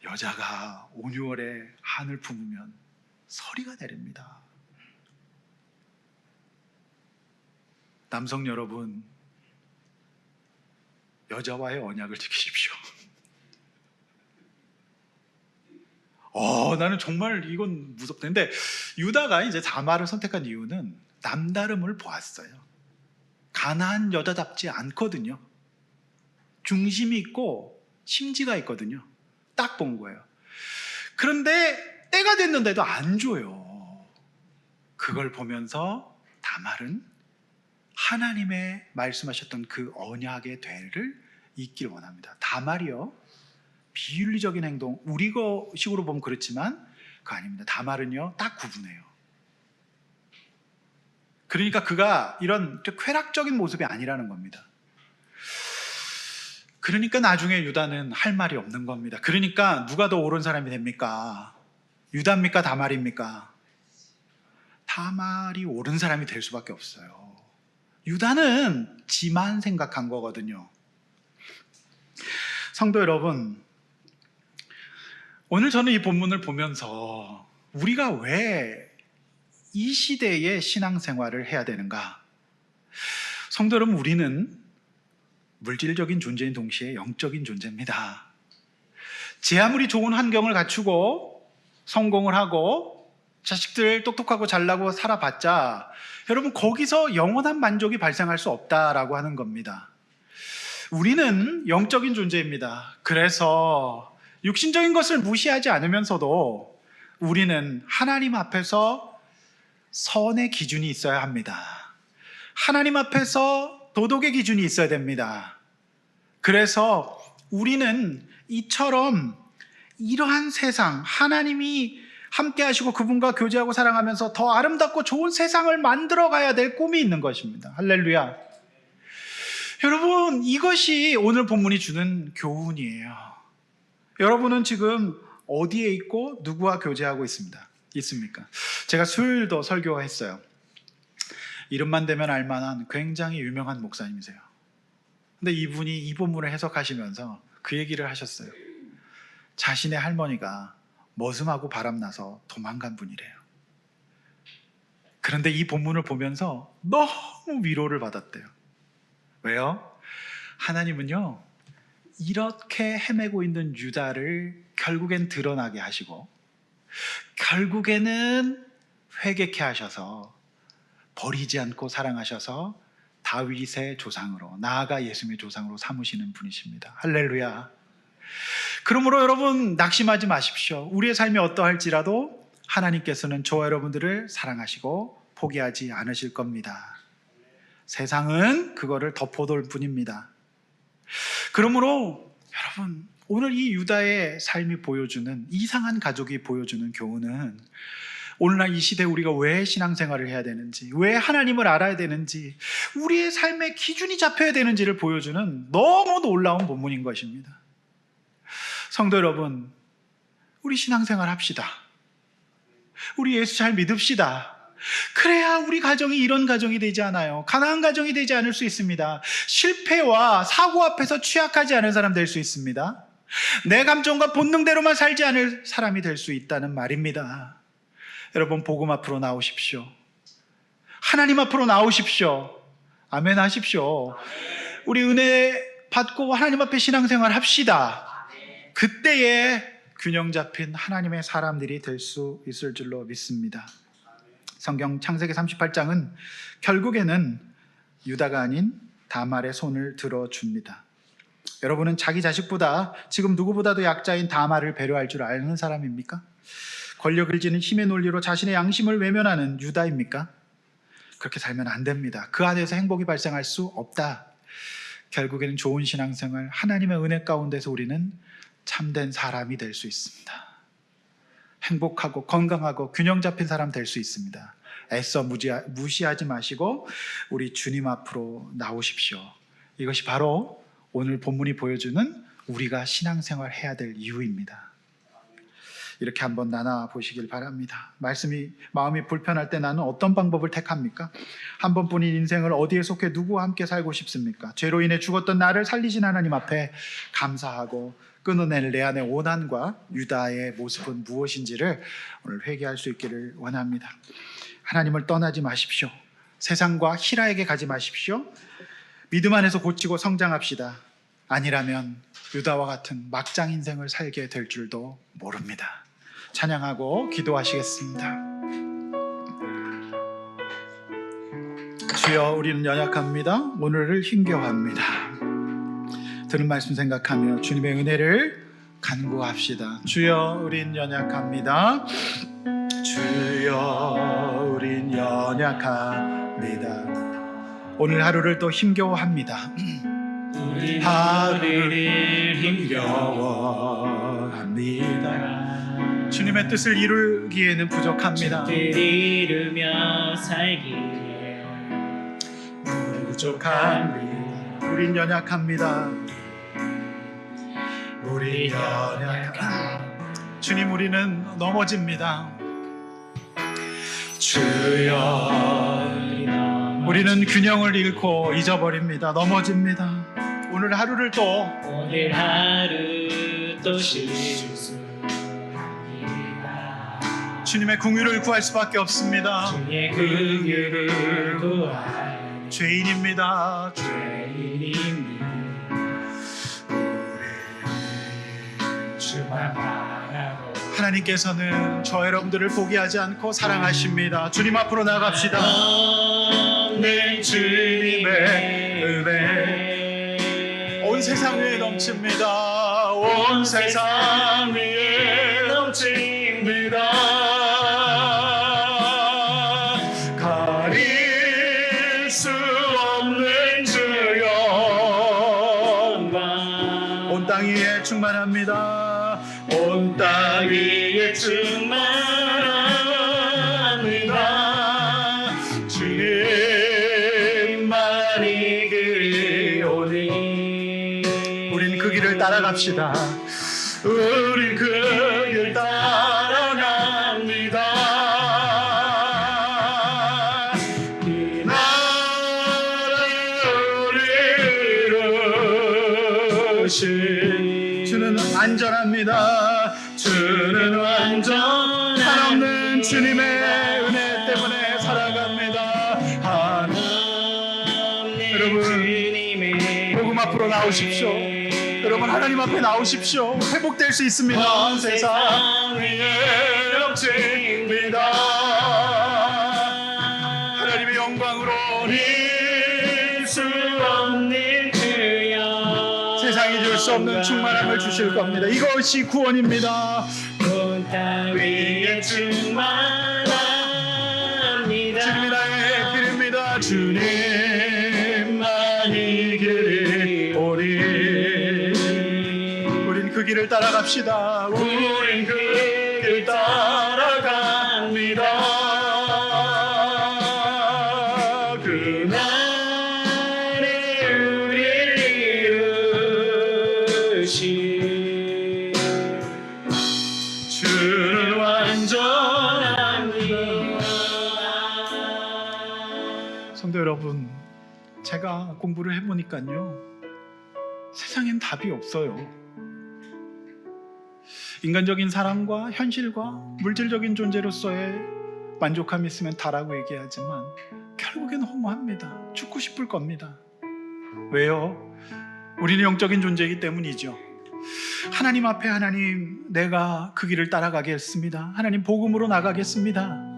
Speaker 1: 여자가 온유월에 한을 품으면 서리가 내립니다. 남성 여러분, 여자와의 언약을 지키십시오. 나는 정말 이건 무섭다. 근데 유다가 이제 다말을 선택한 이유는 남다름을 보았어요. 가난한 여자답지 않거든요. 중심이 있고 심지가 있거든요. 딱 본 거예요. 그런데 때가 됐는데도 안 줘요. 그걸 보면서 다말은 하나님의 말씀하셨던 그 언약의 되를 잇기를 원합니다. 다말이요, 비윤리적인 행동, 우리 식으로 보면 그렇지만 그거 아닙니다. 다말은요 딱 구분해요. 그러니까 그가 이런 쾌락적인 모습이 아니라는 겁니다. 그러니까 나중에 유다는 할 말이 없는 겁니다. 그러니까 누가 더 옳은 사람이 됩니까? 유다입니까? 다말입니까? 다말이 옳은 사람이 될 수밖에 없어요. 유다는 지만 생각한 거거든요. 성도 여러분, 오늘 저는 이 본문을 보면서 우리가 왜 이 시대의 신앙생활을 해야 되는가? 성도 여러분, 우리는 물질적인 존재인 동시에 영적인 존재입니다. 제 아무리 좋은 환경을 갖추고 성공을 하고 자식들 똑똑하고 잘나고 살아봤자 여러분 거기서 영원한 만족이 발생할 수 없다라고 하는 겁니다. 우리는 영적인 존재입니다. 그래서 육신적인 것을 무시하지 않으면서도 우리는 하나님 앞에서 선의 기준이 있어야 합니다. 하나님 앞에서 도덕의 기준이 있어야 됩니다. 그래서 우리는 이처럼 이러한 세상, 하나님이 함께 하시고 그분과 교제하고 사랑하면서 더 아름답고 좋은 세상을 만들어 가야 될 꿈이 있는 것입니다. 할렐루야. 여러분, 이것이 오늘 본문이 주는 교훈이에요. 여러분은 지금 어디에 있고 누구와 교제하고 있습니까? 제가 수요일도 설교했어요. 이름만 대면 알만한 굉장히 유명한 목사님이세요. 근데 이분이 이 본문을 해석하시면서 그 얘기를 하셨어요. 자신의 할머니가 머슴하고 바람나서 도망간 분이래요. 그런데 이 본문을 보면서 너무 위로를 받았대요. 왜요? 하나님은요, 이렇게 헤매고 있는 유다를 결국엔 드러나게 하시고 결국에는 회개케 하셔서 버리지 않고 사랑하셔서 다윗의 조상으로, 나아가 예수님의 조상으로 삼으시는 분이십니다. 할렐루야. 그러므로 여러분 낙심하지 마십시오. 우리의 삶이 어떠할지라도 하나님께서는 저와 여러분들을 사랑하시고 포기하지 않으실 겁니다. 세상은 그거를 덮어둘 뿐입니다. 그러므로 여러분, 오늘 이 유다의 삶이 보여주는, 이상한 가족이 보여주는 교훈은 오늘날 이 시대에 우리가 왜 신앙생활을 해야 되는지, 왜 하나님을 알아야 되는지, 우리의 삶의 기준이 잡혀야 되는지를 보여주는 너무 놀라운 본문인 것입니다. 성도 여러분, 우리 신앙생활 합시다. 우리 예수 잘 믿읍시다. 그래야 우리 가정이 이런 가정이 되지 않아요. 가난한 가정이 되지 않을 수 있습니다. 실패와 사고 앞에서 취약하지 않은 사람 될 수 있습니다. 내 감정과 본능대로만 살지 않을 사람이 될 수 있다는 말입니다. 여러분, 복음 앞으로 나오십시오. 하나님 앞으로 나오십시오. 아멘 하십시오. 우리 은혜 받고 하나님 앞에 신앙생활 합시다. 그때에 균형 잡힌 하나님의 사람들이 될 수 있을 줄로 믿습니다. 성경 창세기 38장은 결국에는 유다가 아닌 다말의 손을 들어줍니다. 여러분은 자기 자식보다 지금 누구보다도 약자인 다말을 배려할 줄 아는 사람입니까? 권력을 지닌 힘의 논리로 자신의 양심을 외면하는 유다입니까? 그렇게 살면 안 됩니다. 그 안에서 행복이 발생할 수 없다. 결국에는 좋은 신앙생활, 하나님의 은혜 가운데서 우리는 참된 사람이 될 수 있습니다. 행복하고 건강하고 균형 잡힌 사람 될 수 있습니다. 애써 무시하지 마시고 우리 주님 앞으로 나오십시오. 이것이 바로 오늘 본문이 보여주는 우리가 신앙생활 해야 될 이유입니다. 이렇게 한번 나눠 보시길 바랍니다. 마음이 불편할 때 나는 어떤 방법을 택합니까? 한 번뿐인 인생을 어디에 속해 누구와 함께 살고 싶습니까? 죄로 인해 죽었던 나를 살리신 하나님 앞에 감사하고 끊어낼 내 안의 오난과 유다의 모습은 무엇인지를 오늘 회개할 수 있기를 원합니다. 하나님을 떠나지 마십시오. 세상과 히라에게 가지 마십시오. 믿음 안에서 고치고 성장합시다. 아니라면 유다와 같은 막장 인생을 살게 될 줄도 모릅니다. 찬양하고 기도하시겠습니다. 주여, 우리는 연약합니다. 오늘을 힘겨워합니다. 들은 말씀 생각하며 주님의 은혜를 간구합시다. 주여, 우린 연약합니다. 주여, 우린 연약합니다. 오늘 하루를 또 힘겨워합니다.
Speaker 3: 우리
Speaker 1: 하루를 힘겨워합니다. 주님의 뜻을 이루기에는 부족합니다.
Speaker 3: 뜻을 이루며 살기에
Speaker 1: 부족합니다. 우린 연약합니다. 우리 연약합니다. 주님, 우리는 넘어집니다. 주여, 우리는 균형을 잃고 잊어버립니다. 넘어집니다. 오늘 하루를 또
Speaker 3: 오늘 하루 또 실수입니다.
Speaker 1: 주님의 긍휼을 구할 수밖에 없습니다.
Speaker 3: 주의 긍휼을 구할
Speaker 1: 죄인입니다.
Speaker 3: 죄인입니다. 주만 바라고
Speaker 1: 하나님께서는 저 여러분들을 포기하지 않고 사랑하십니다. 주님 앞으로 나갑시다.
Speaker 3: 없는
Speaker 1: 주님의 은혜 온 세상 위에 넘칩니다. 온 세상 위에 넘칩니다. 가릴 수 없는 주 영광 온 땅 위에 충만합니다. 온 땅 위에 충만합니다. 주님만이 그리오니 우린 그 길을 따라갑시다. 우린 그 길 따라갑니다. 이 나라를 이루신 주는 안전합니다. 주는 완전 한없는 주님의 은혜 때문에 살아갑니다. 여러분, 복음 앞으로 나오십시오. 여러분, 하나님 앞에 나오십시오. 회복될 수 있습니다. 온 세상 위에 넘칩니다. 하나님의 영광으로 이룰 수 없는 주여 세상이 줄 수 없는 충만함을 주실 겁니다. 이것이 구원입니다.
Speaker 3: 온 땅 위에 충만합니다.
Speaker 1: 주님이 나의 길입니다. 주님만이 길이오니 우린 그 길을 따라갑시다. 우린 그 길 따라갑니다.
Speaker 3: 그날에 우리를 이루신
Speaker 1: 주는 완전합니다. 성도 여러분, 제가 공부를 해보니까요, 세상엔 답이 없어요. 인간적인 사랑과 현실과 물질적인 존재로서의 만족감이 있으면 다라고 얘기하지만 결국엔 허무합니다. 죽고 싶을 겁니다. 왜요? 우리는 영적인 존재이기 때문이죠. 하나님 앞에, 하나님, 내가 그 길을 따라가겠습니다. 하나님, 복음으로 나가겠습니다.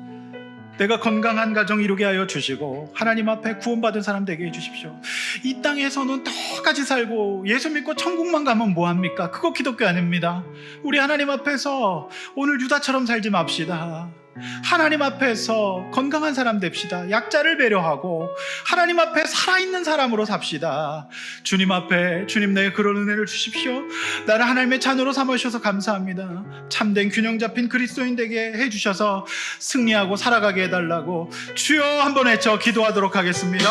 Speaker 1: 내가 건강한 가정 이루게 하여 주시고 하나님 앞에 구원받은 사람 되게 해주십시오. 이 땅에서는 똑같이 살고 예수 믿고 천국만 가면 뭐합니까? 그거 기독교 아닙니다. 우리 하나님 앞에서 오늘 유다처럼 살지 맙시다. 하나님 앞에서 건강한 사람 됩시다. 약자를 배려하고 하나님 앞에 살아있는 사람으로 삽시다. 주님 앞에, 주님, 내게 그런 은혜를 주십시오. 나를 하나님의 자녀로 삼으셔서 감사합니다. 참된 균형 잡힌 그리스도인 되게 해주셔서 승리하고 살아가게 해달라고 주여 한번 외쳐 기도하도록 하겠습니다.